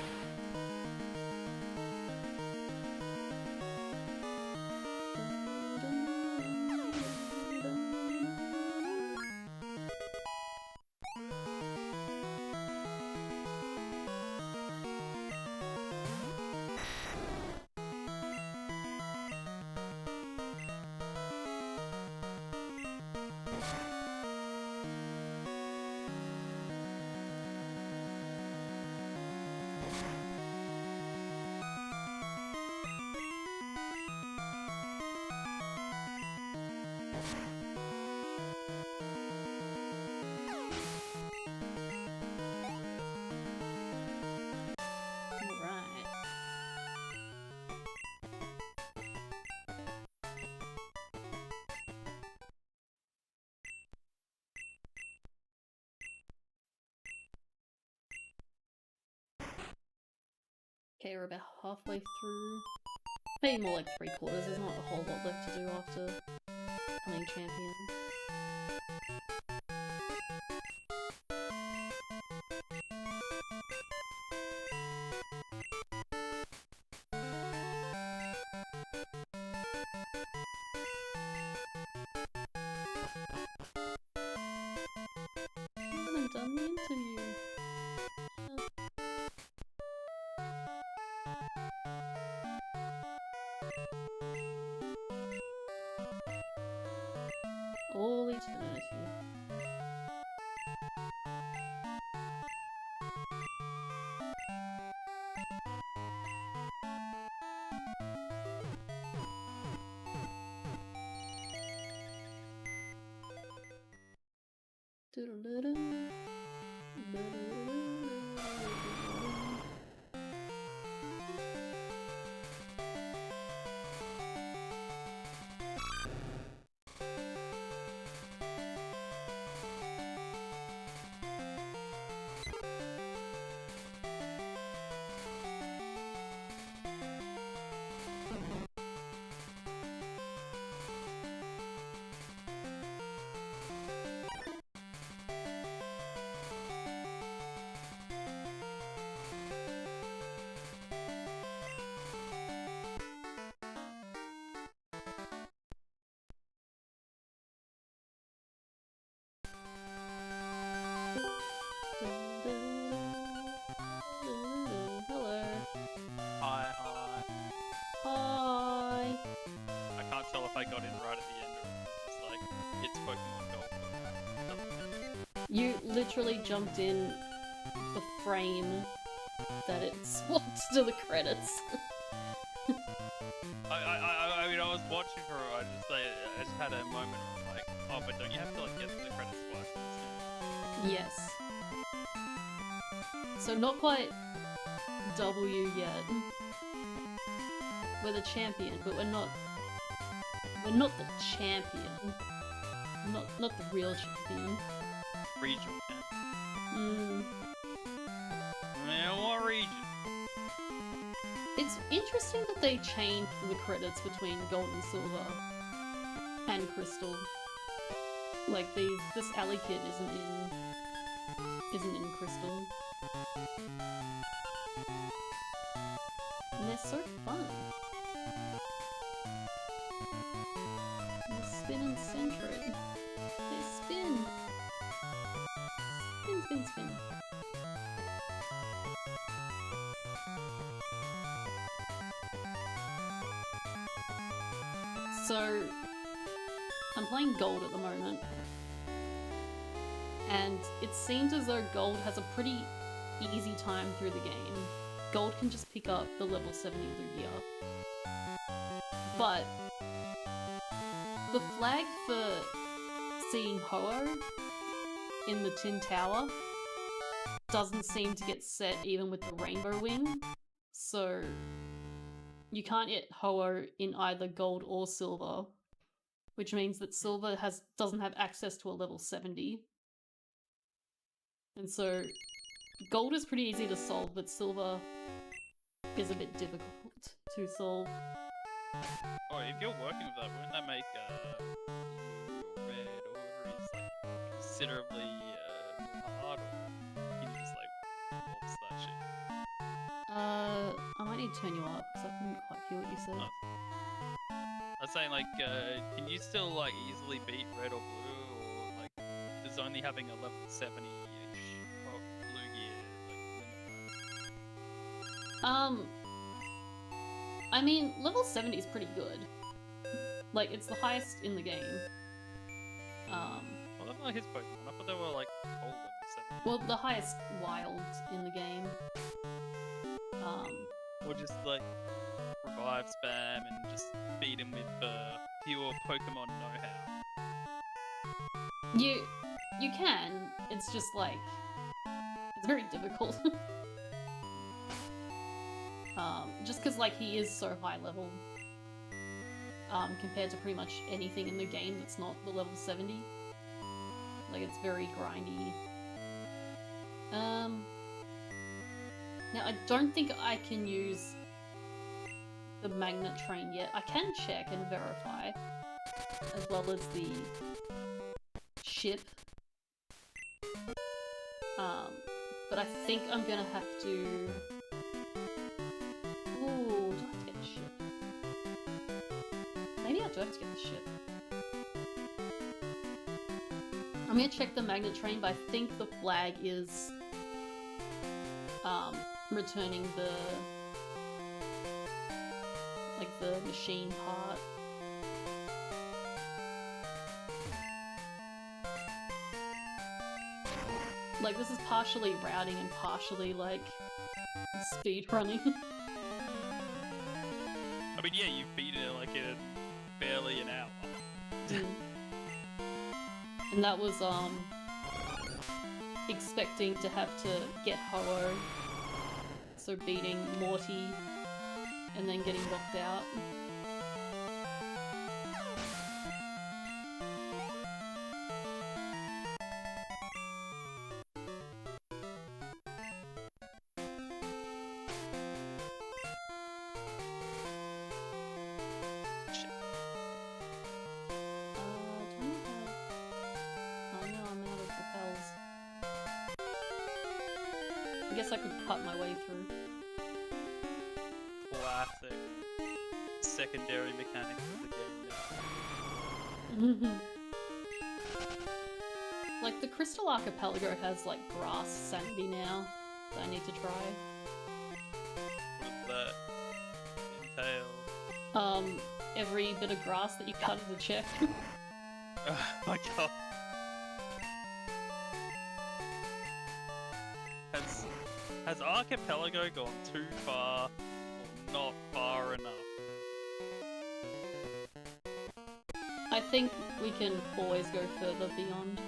Okay, we're about halfway through. Maybe more like 3/4. There's not a whole lot left to do after becoming champion. I haven't done the interview. All eternity. Hello. Hi. Hi. I can't tell if I got in right at the end or if it's like, it's Pokemon Gold. You literally jumped in the frame that it swapped to the credits. I mean, I was watching for it, I just had a moment where I'm like, oh, but don't you have to like get to the credits twice instead? Yes. So not quite W yet. We're the champion, but we're not the champion. Not the real champion. Regional champion. Man, what region? It's interesting that they changed the credits between Gold and Silver and Crystal. Like this Alley Kid isn't in Crystal. And they're so fun. And they spin and centric. They spin. Spin, spin, spin. So, I'm playing Gold at the moment, and it seems as though Gold has a pretty easy time through the game. Gold can just pick up the level 70 Lugia. But the flag for seeing Ho-Oh in the Tin Tower doesn't seem to get set even with the Rainbow Wing, so you can't get Ho-Oh in either Gold or Silver, which means that Silver doesn't have access to a level 70. And so Gold is pretty easy to solve, but Silver is a bit difficult to solve. Oh, if you're working with that, wouldn't that make Red or whoever is like considerably more hard? Or can you just like shit. I might need to turn you up because I couldn't quite hear what you said. Oh. I was saying, like, can you still, like, easily beat red or blue, or, like, does only having a level 70-ish blue gear, like, limit I mean, level 70 is pretty good. Like, it's the highest in the game. that? Well, that's not his Pokemon. I thought they were, like, all level 70. Well, the highest wild in the game. Or just, like, revive spam and just beat him with pure Pokemon know-how. You can. It's just like it's very difficult. Just because like he is so high level. Compared to pretty much anything in the game that's not the level 70. Like it's very grindy. Now I don't think I can use the magnet train yet. I can check and verify, as well as the ship. But I think I'm gonna have to... Ooh, do I have to get the ship? Maybe I do have to get the ship. I'm gonna check the magnet train, but I think the flag is returning the machine part. Like this is partially routing and partially like speed running. I mean, yeah, you've beaten it like in barely an hour. And that was expecting to have to get Ho-Oh, so beating Morty and then getting knocked out. I guess I could cut my way through. Classic secondary mechanics of the game. Like the Crystal Archipelago has like grass sanity now that I need to try. What does that entail? Every bit of grass that you cut is a check. Oh my god. Has Archipelago gone too far or not far enough? I think we can always go further beyond.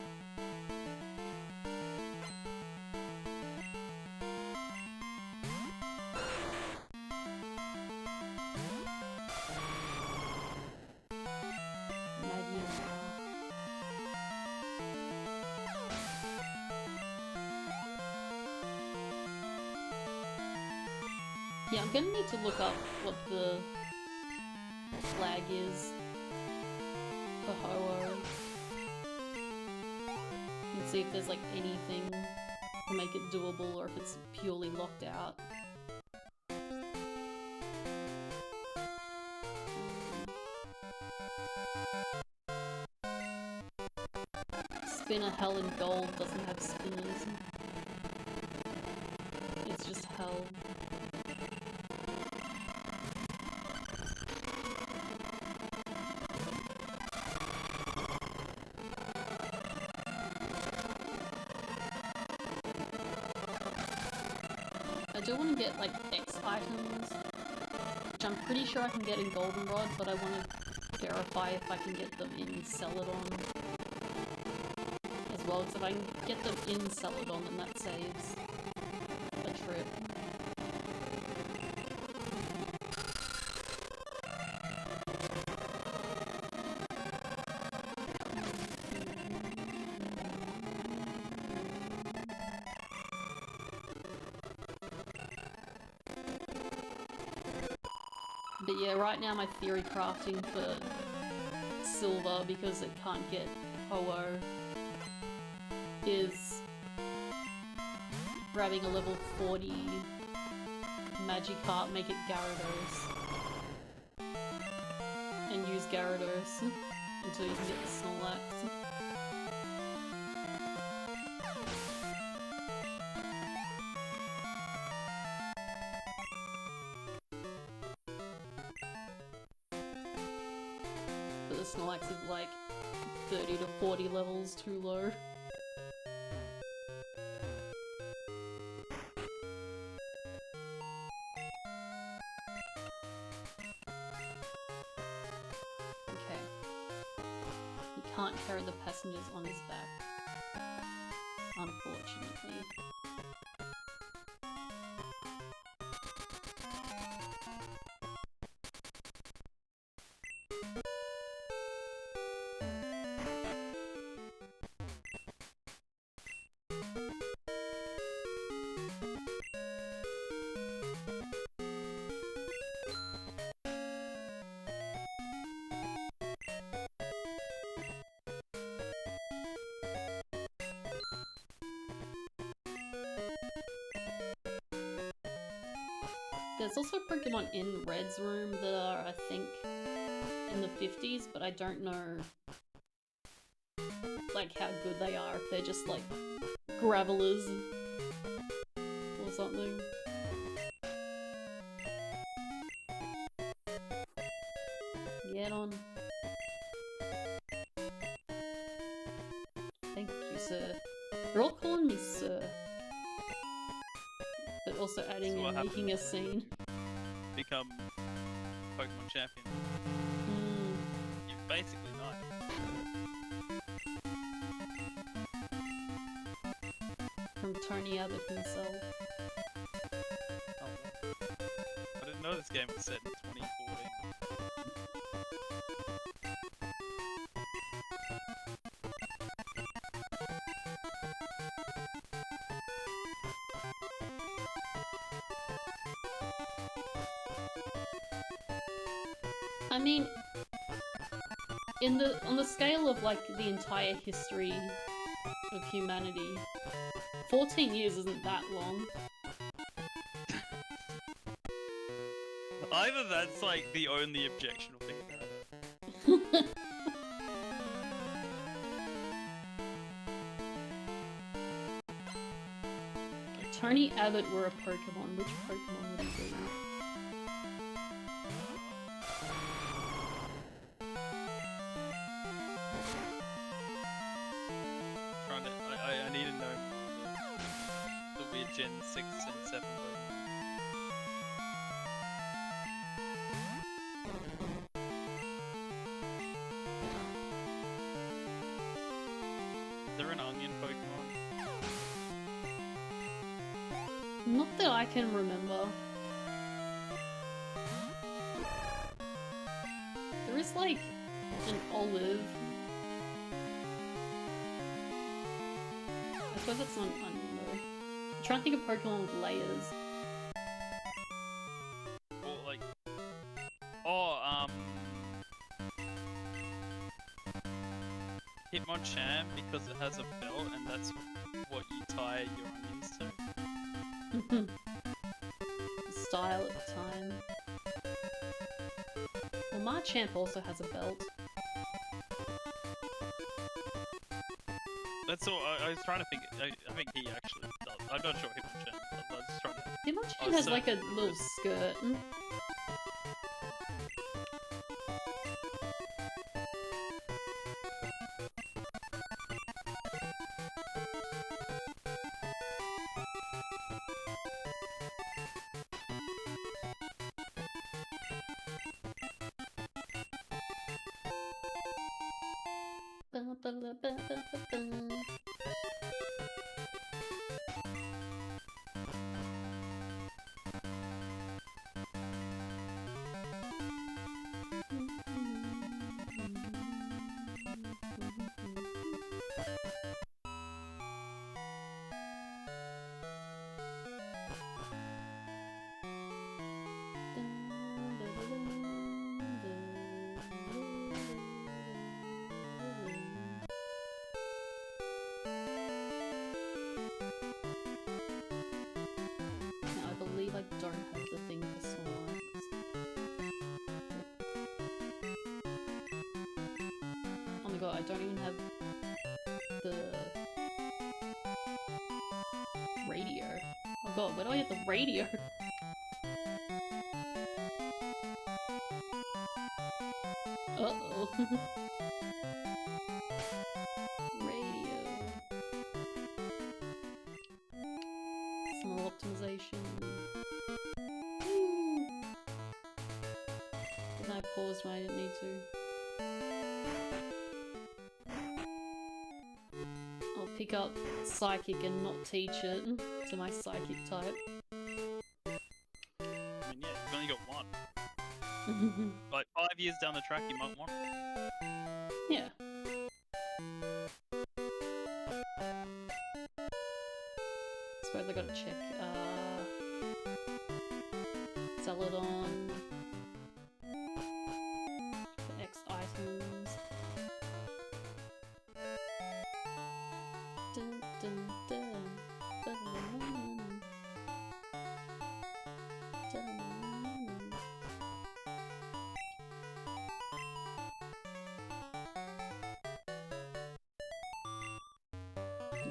Yeah, I'm gonna need to look up what the flag is for Ho-Oh and see if there's like anything to make it doable or if it's purely locked out. Spinner Hell and Gold doesn't have spinners. It's just Hell. I do want to get like X items, which I'm pretty sure I can get in Goldenrod, but I want to verify if I can get them in Celadon as well, because if I can get them in Celadon, then that saves a trip. But yeah, right now my theory crafting for Silver, because it can't get Ho-Oh, is grabbing a level 40 Magikarp, make it Gyarados. And use Gyarados until you can get the Snorlax. But the Snorlax is like 30 to 40 levels too low. Can't carry the passengers on his back, unfortunately. There's also Pokemon in Red's room that are, I think, in the 50s, but I don't know like how good they are, if they're just like gravelers or something. Get on. Thank you, sir. They're all calling me sir. But also adding and making a scene. Become Pokemon champion. You're basically not. From Tony Abbott himself. Oh. I didn't know this game was set in 2014. I mean, on the scale of like the entire history of humanity, 14 years isn't that long. Either that's like the only objectionable thing about it. If Tony Abbott were a Pokemon, which Pokemon would he be? I need to know the weird Gen 6 and 7 Is there an onion Pokemon? Not that I can remember. There is like an olive. I suppose that's not an onion though. I'm trying to think of Pokemon with layers. Or like... Hitmonchan, because it has a belt and that's what you tie your onions to. The style at the time. Well, Marchamp also has a belt. That's all. I was trying to think. I think he actually does. I'm not sure Hitmonchan does. I was just trying to... Hitmonchan has like a little skirt. god, I don't even have the radio. Oh god, where do I get the radio? Uh-oh. Radio. Small optimization. Then I paused when I didn't need to. I'll pick up Psychic and not teach it to my Psychic type. I mean, yeah, you've only got one. Like 5 years down the track, you might want it. Yeah. Suppose I gotta check, Celadon. The X items. Dun, dun, dun. Dun, dun, dun. Dun.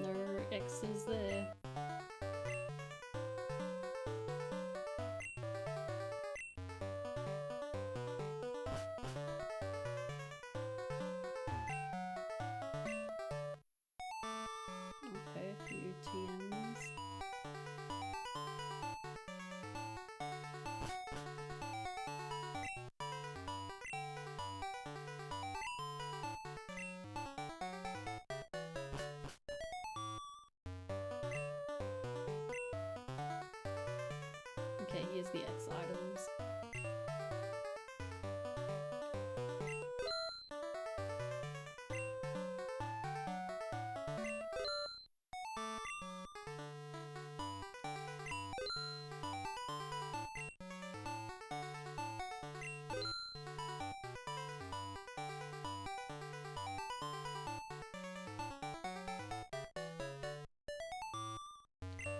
No X's there. Okay, a few TMs. Okay, here's the X items.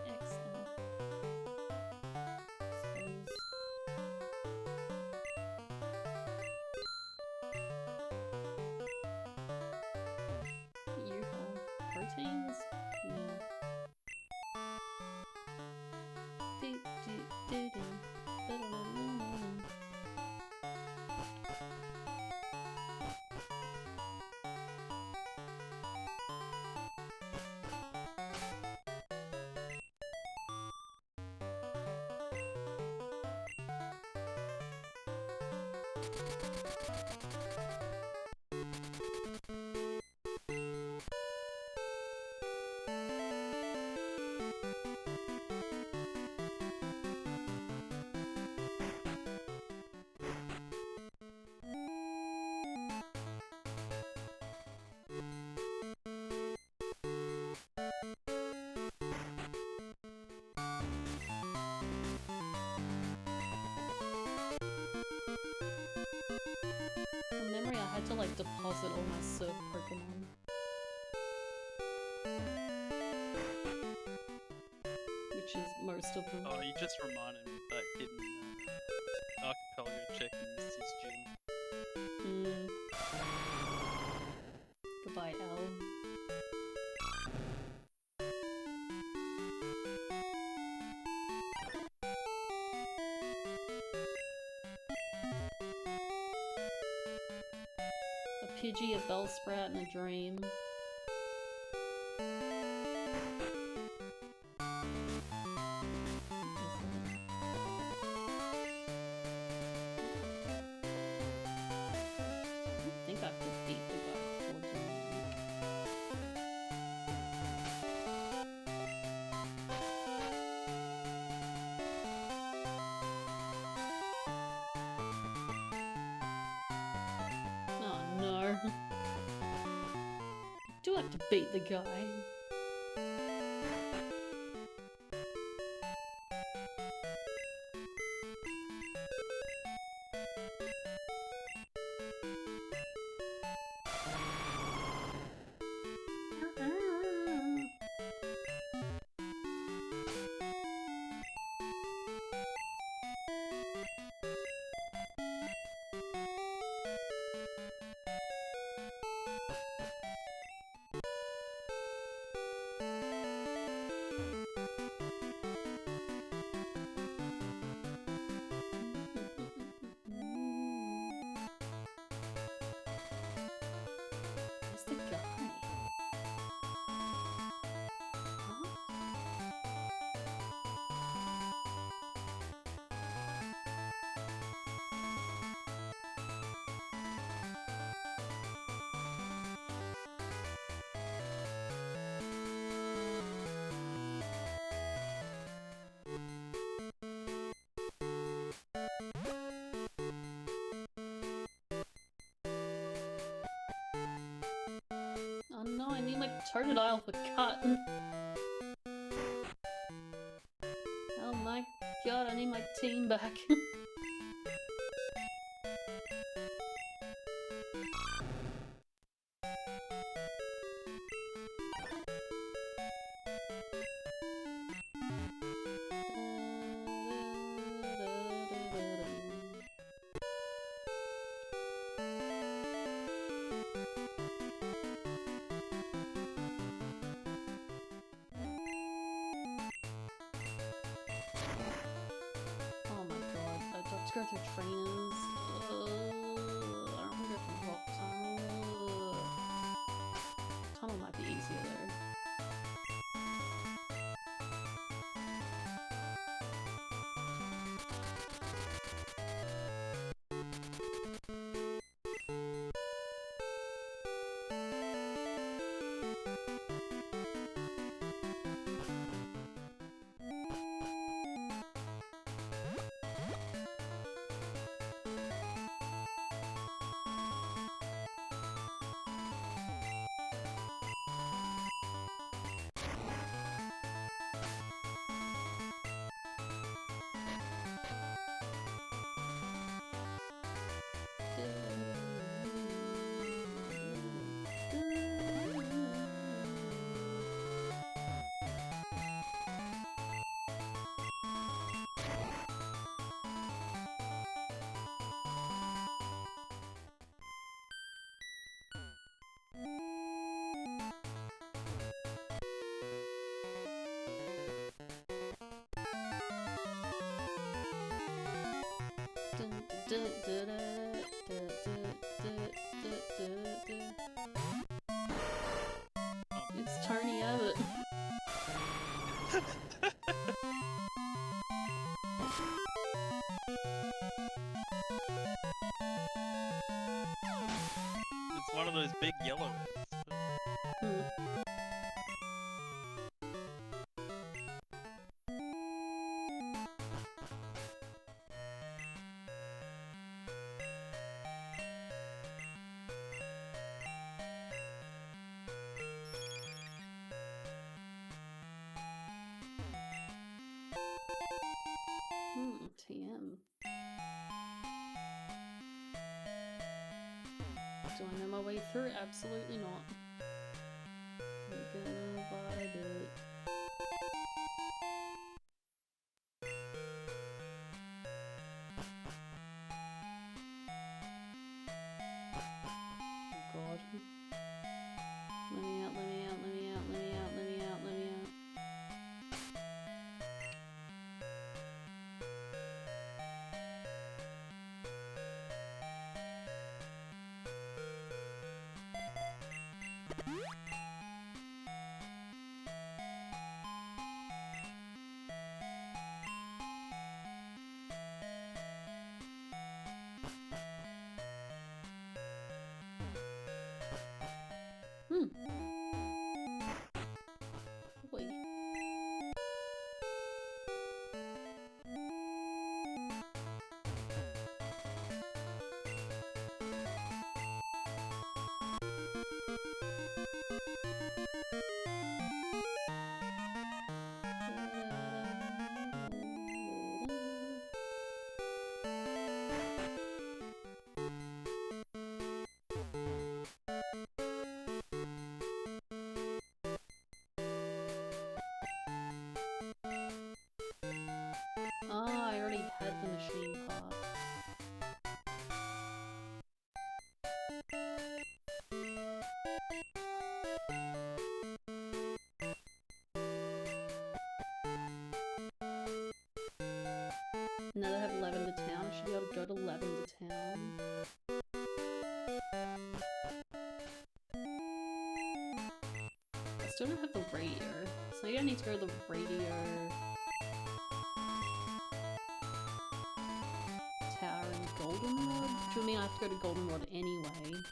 Excellent. Suppose you have proteins? Yeah. Do, do, do, do. Da-da-da-da-da-da. From memory, I had to like deposit all my Surf Pokemon. Which is most of them. Oh, you just reminded me of that hidden archipelago check in Misty's gym. Goodbye, L. A Pidgey, a Bellsprout, and a Dream. I think I could beat the guy before doing it. Oh no. I do have to beat the guy. Totodile for cut. Oh my god, I need my team back. Oh my god, I've got to go through trainers. I don't want to go through rock tunnel. Tunnel might be easier though. It's Tony Abbott. It's one of those big yellow ones. TM. Do I know my way through? Absolutely not. I'm gonna vibe it. Oh god. Let me out, let me out, let me out, let me out, let me out, let me out. Boy. Ah, I already had the machine part. Now that I have Lavender Town, I should be able to go to Lavender Town. I still don't have the radio, so maybe I need to go to the radio tower in Goldenrod? Which would mean I have to go to Goldenrod anyway.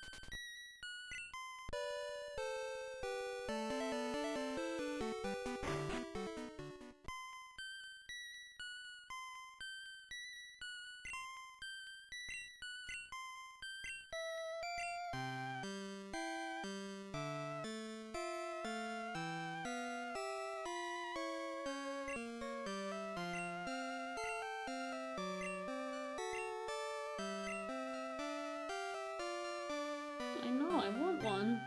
I want one.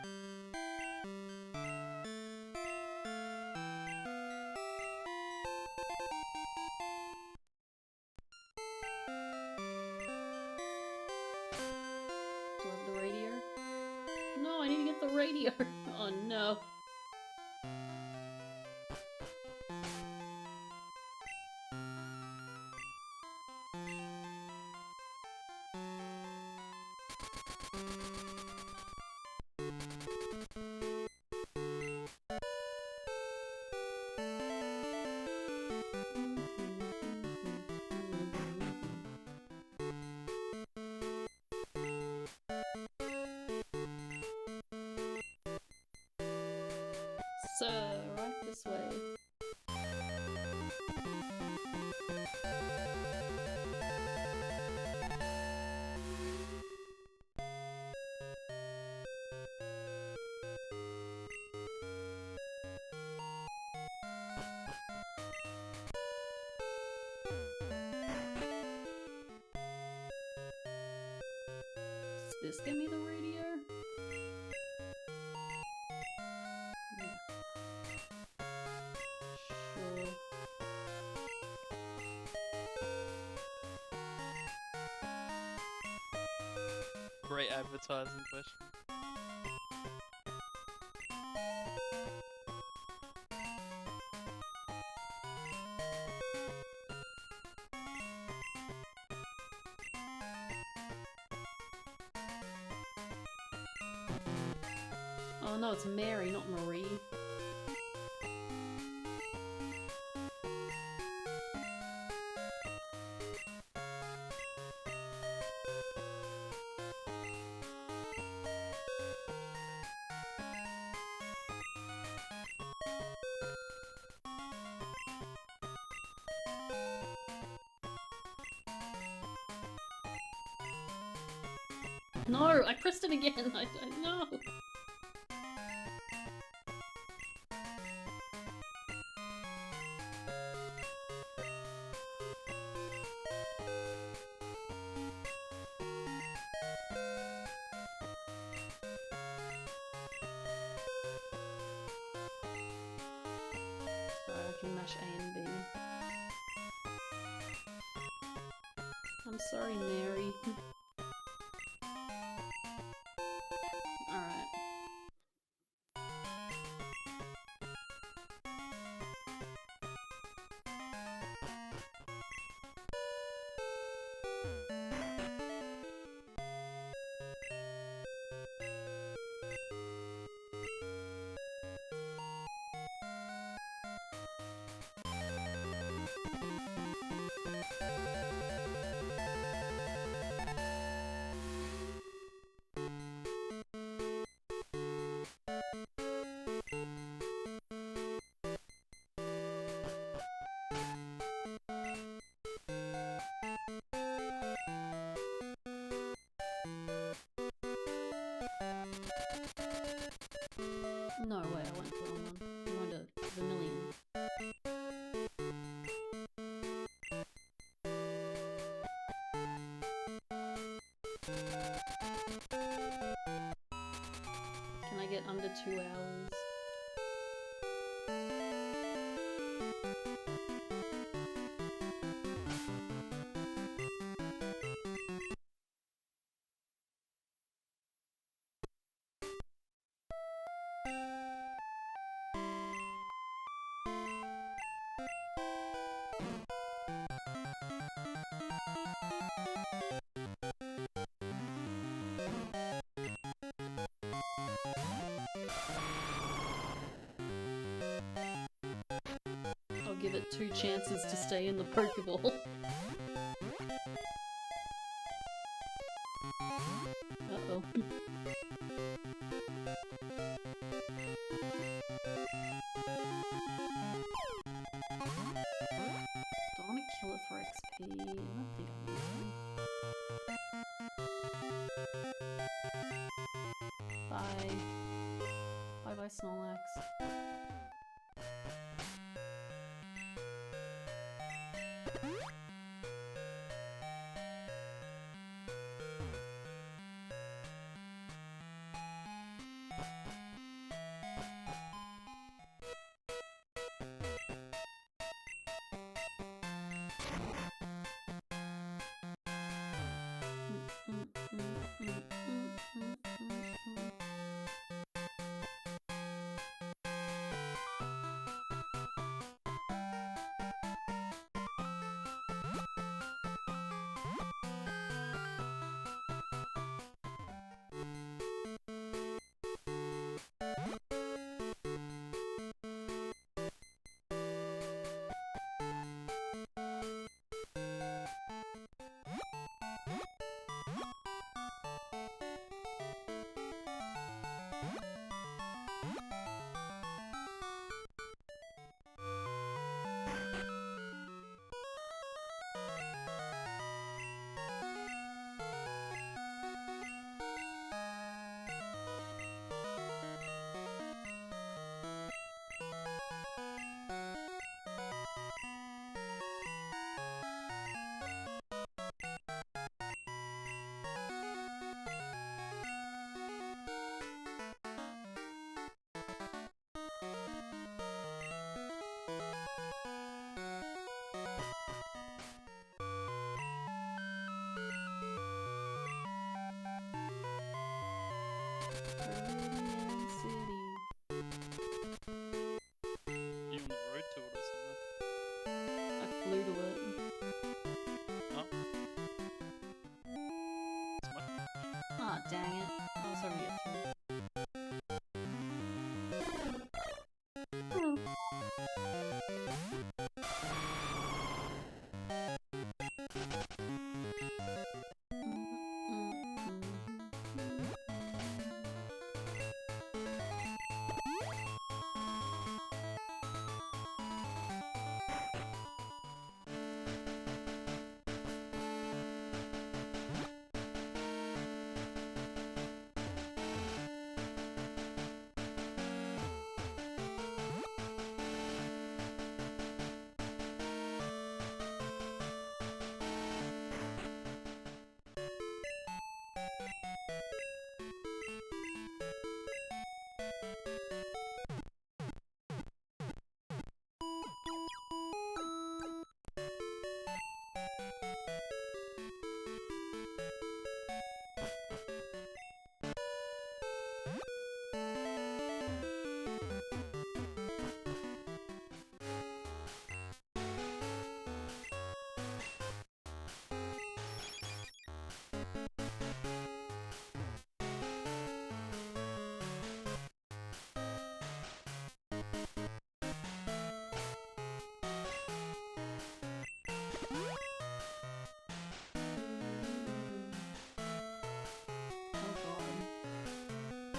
Do I have the radio? No, I need to get the radio. Oh no. So, right this way. Does this give me the radio? Sure. Great advertising question. Oh no, it's Mary, not Marie. No, I pressed it again. I no. Sorry, I can mash A and B. I'm sorry, Mary. Alright. No way, I went to the wrong one. I went to Vermilion. Can I get under 2 hours? I'll give it 2 chances to stay in the Pokeball. Uh-oh. Do I want to kill it for XP? I don't think I need to. Bye. Bye-bye, Snorlax. Cerulean City. You on the road to it or something? I flew to it. Oh. It's much. Ah, dang it. I was hoping to get through. Oh.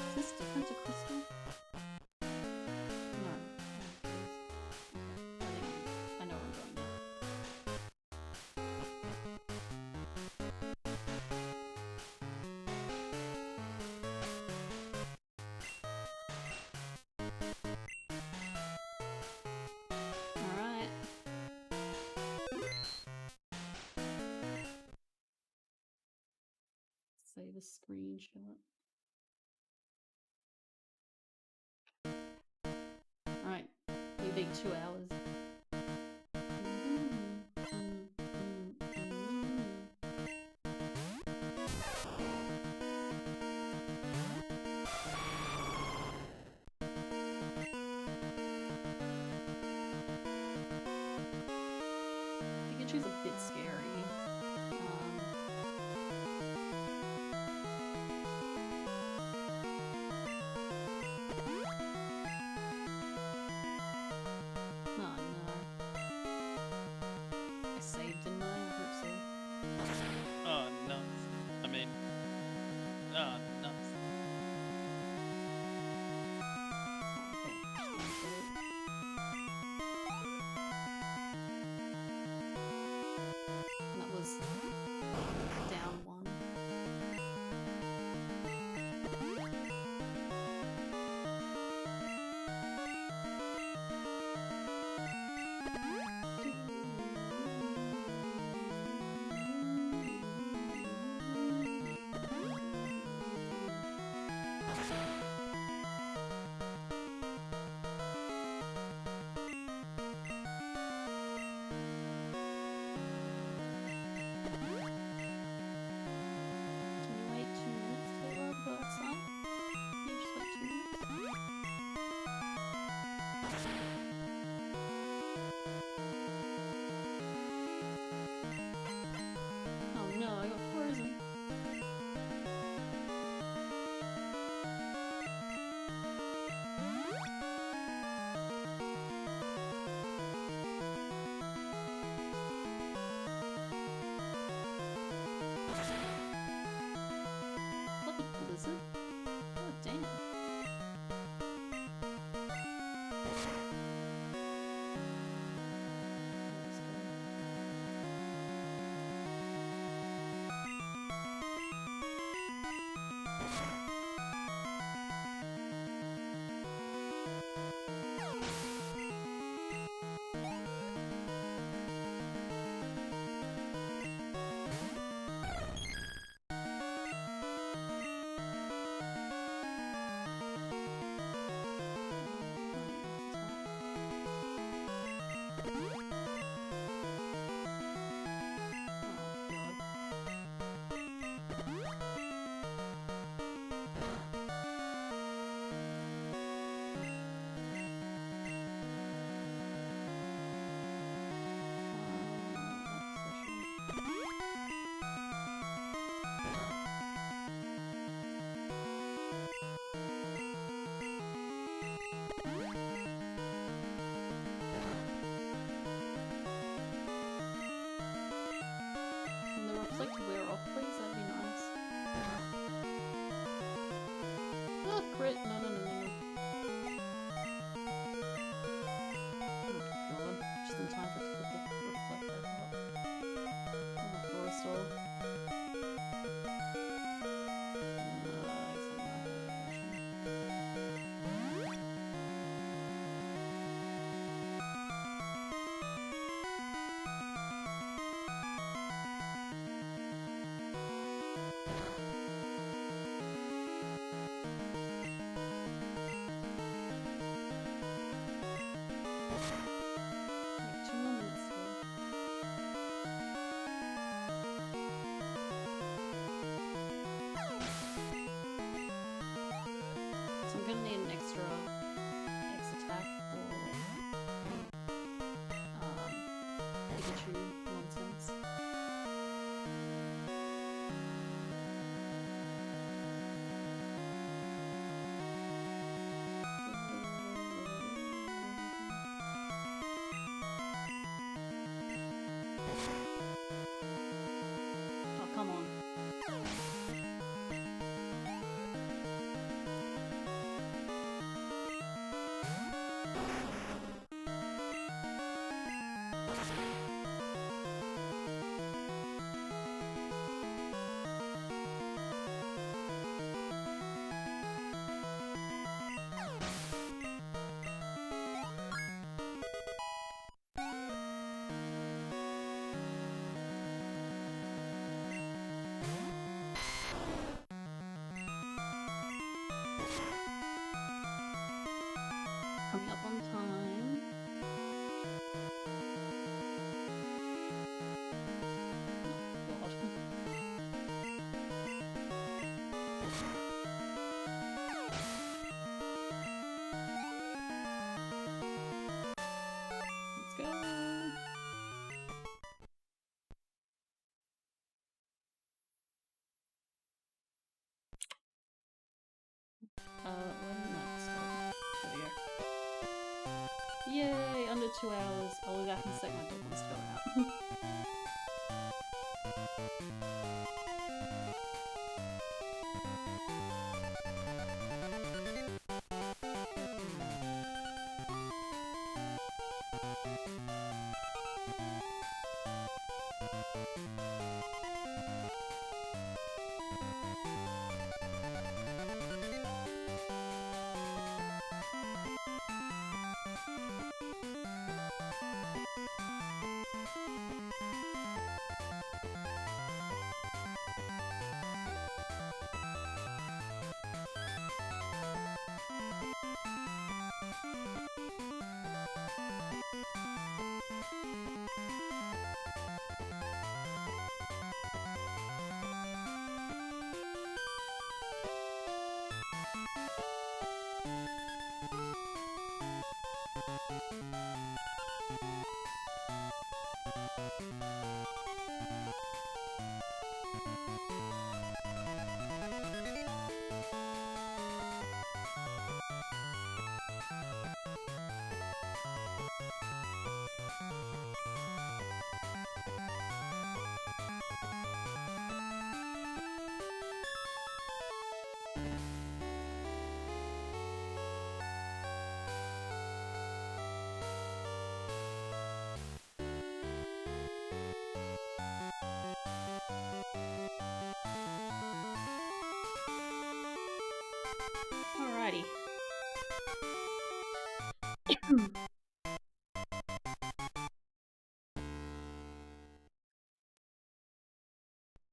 Is this different to Crystal? No. No, it is. Okay. I know where I'm going now. Alright. Save a screenshot. Alright, we beat 2 hours. Pikachu's a bit scary. Oh no. I saved, didn't I? I hope so. Oh, nuts. I mean, nuts. Okay. And that was down 1. Can you wait 2 minutes, Taylor, to go outside? Can you just wait 2 minutes? Oh no, I got frozen. Bloody blizzard. Oh damn. Let's go. Oh god. crit. No, no, no, no, no. Oh god. Just in time for it to put the reflector up. Oh, Forrestal. So I'm gonna need an extra X attack for Pikachu nonsense. Oh, come on. Coming up on time. Oh god. Let's go. Where did that stop? There we go. Yay, under 2 hours. I'll be back in a sec, my dog wants to go out. Alrighty.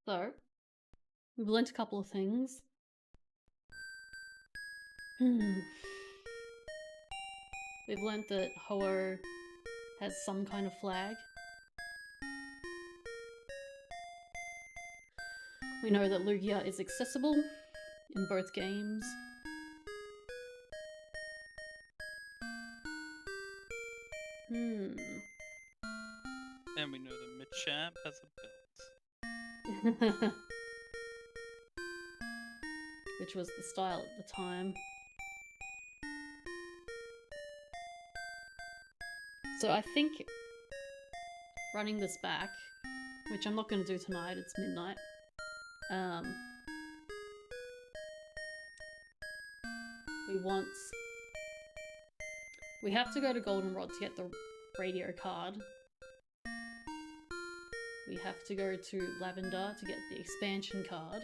So, we've learnt a couple of things. We've learnt that Ho-Oh has some kind of flag. We know that Lugia is accessible in both games. And we know that Machamp has a belt. Which was the style at the time. So I think running this back, which I'm not going to do tonight, it's midnight, We have to go to Goldenrod to get the radio card. We have to go to Lavender to get the expansion card.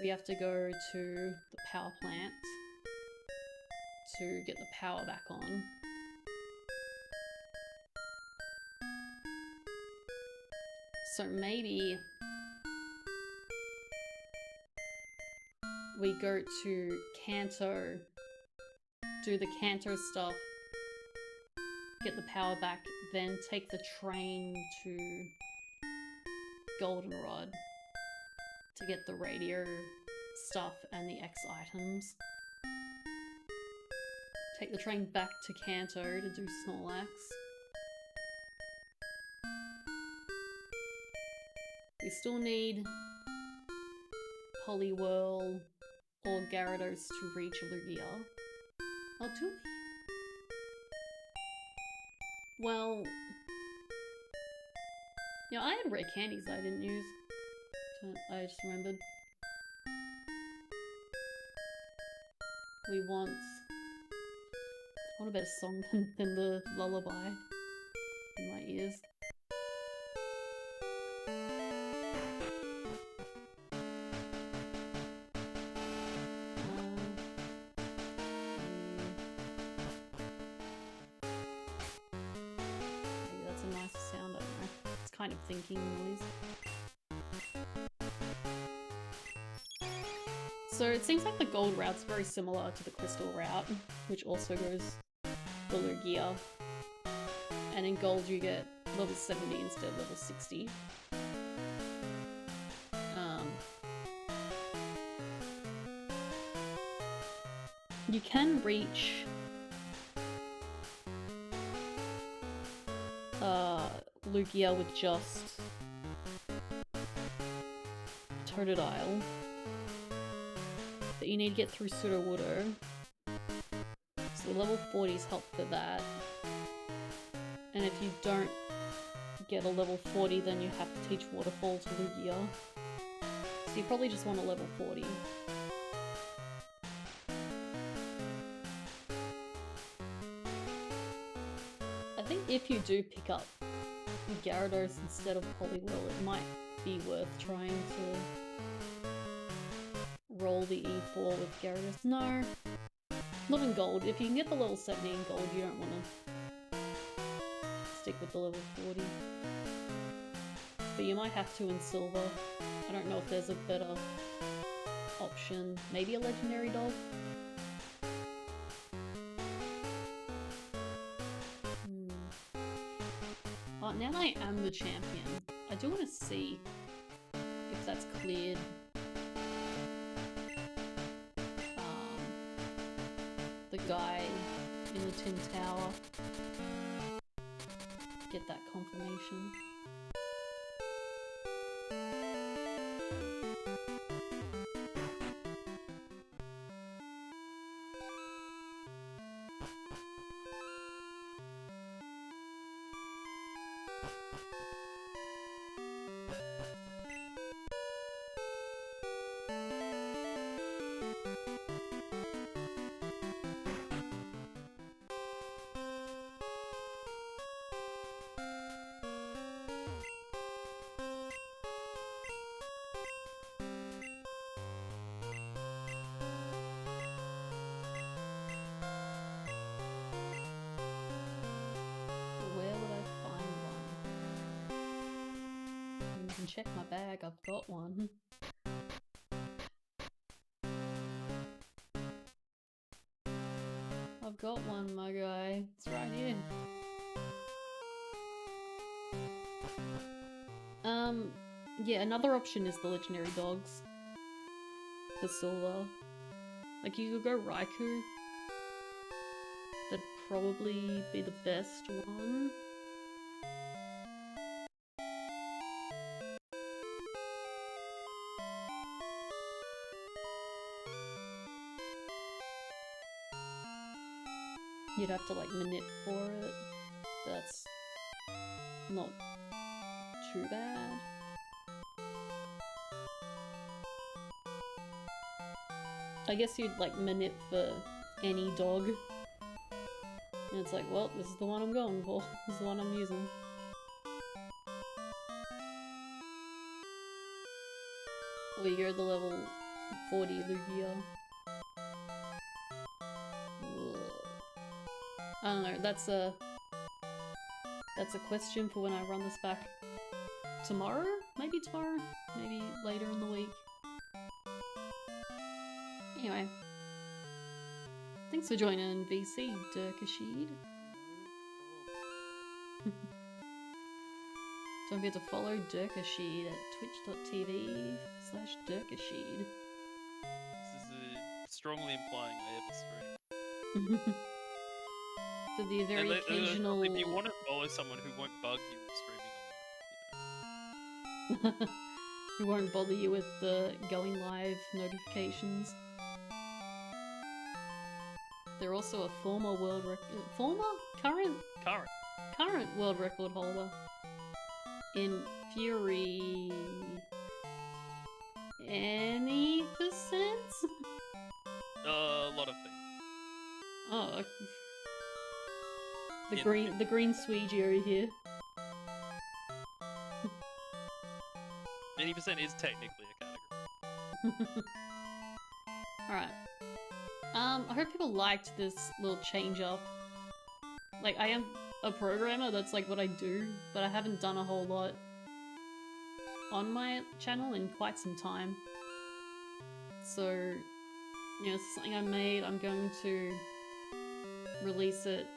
We have to go to the power plant to get the power back on. So maybe we go to Kanto, do the Kanto stuff, get the power back, then take the train to Goldenrod to get the radio stuff and the X items. Take the train back to Kanto to do Snorlax. We still need Poliwhirl or Gyarados to reach Lugia. Oh, do we? Well, yeah, I had rare candies I didn't use. I just remembered. We want a better song than the lullaby in my ears. Maybe that's a nice sound, I don't know. It's kind of thinking noise. So it seems like the gold route's very similar to the crystal route, which also goes for Lugia. And in gold you get level 70 instead of level 60. You can reach Lugia with just Totodile. But you need to get through Sudowoodo. So the level 40s help for that. And if you don't get a level 40, then you have to teach Waterfall to Lugia. So you probably just want a level 40. I think if you do pick up Gyarados instead of Poliwhirl, it might be worth trying to roll the E4 with Gyarados. No, not in gold. If you can get the level 70 in gold, you don't want to stick with the level 40. But you might have to in silver. I don't know if there's a better option. Maybe a legendary dog? Oh, now I am the champion. I do want to see if that's cleared. The guy in the Tin Tower. Get that confirmation. Check my bag, I've got one. I've got one, my guy. It's right here. Yeah, another option is the legendary dogs. For silver. Like, you could go Raikou. That'd probably be the best one. You'd have to like manip for it. That's not too bad. I guess you'd like manip for any dog. And it's like, well, this is the one I'm going for. This is the one I'm using. Oh, you're the level 40 Lugia. Ugh. I don't know, that's a question for when I run this back tomorrow? Maybe tomorrow? Maybe later in the week. Anyway. Thanks for joining VC, Dirkashid. Don't forget to follow Dirkashid at twitch.tv/Dirkashid. This is strongly implying I ever stream. For the very And occasional... if you want to follow someone who won't bug you with streaming, Who won't bother you with the going live notifications. They're also a former world record... Current world record holder. In Fury... Any percent? a lot of things. Oh, the Yeah. green Sweegie over here. 80% is technically a category. Alright. I hope people liked this little change up. Like, I am a programmer, that's like what I do, but I haven't done a whole lot on my channel in quite some time. So, you know, it's something I made, I'm going to release it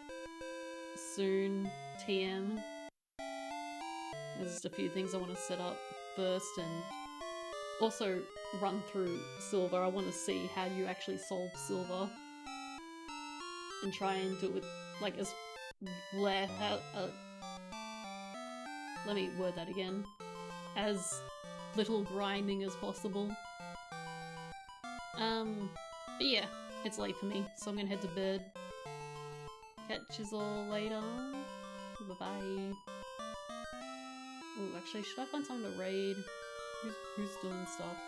soon, TM. There's just a few things I want to set up first, and also run through Silver. I want to see how you actually solve Silver, and try and do it with, like, as let me word that again. As little grinding as possible. But yeah, it's late for me, so I'm gonna head to bed. Catch us all later. Bye-bye. Oh, actually, should I find someone to raid? Who's doing stuff?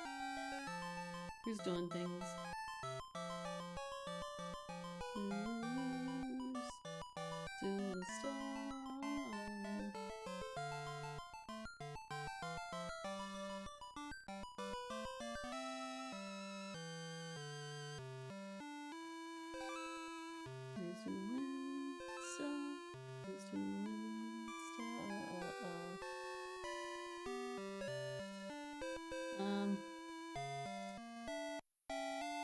Who's doing things? Who's doing stuff? Who's doing stuff? Who's doing stuff?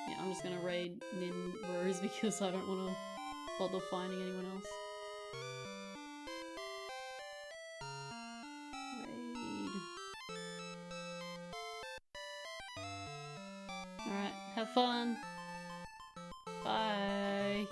Yeah, I'm just gonna raid Nin Rose because I don't want to bother finding anyone else. Raid. Alright, have fun. Bye.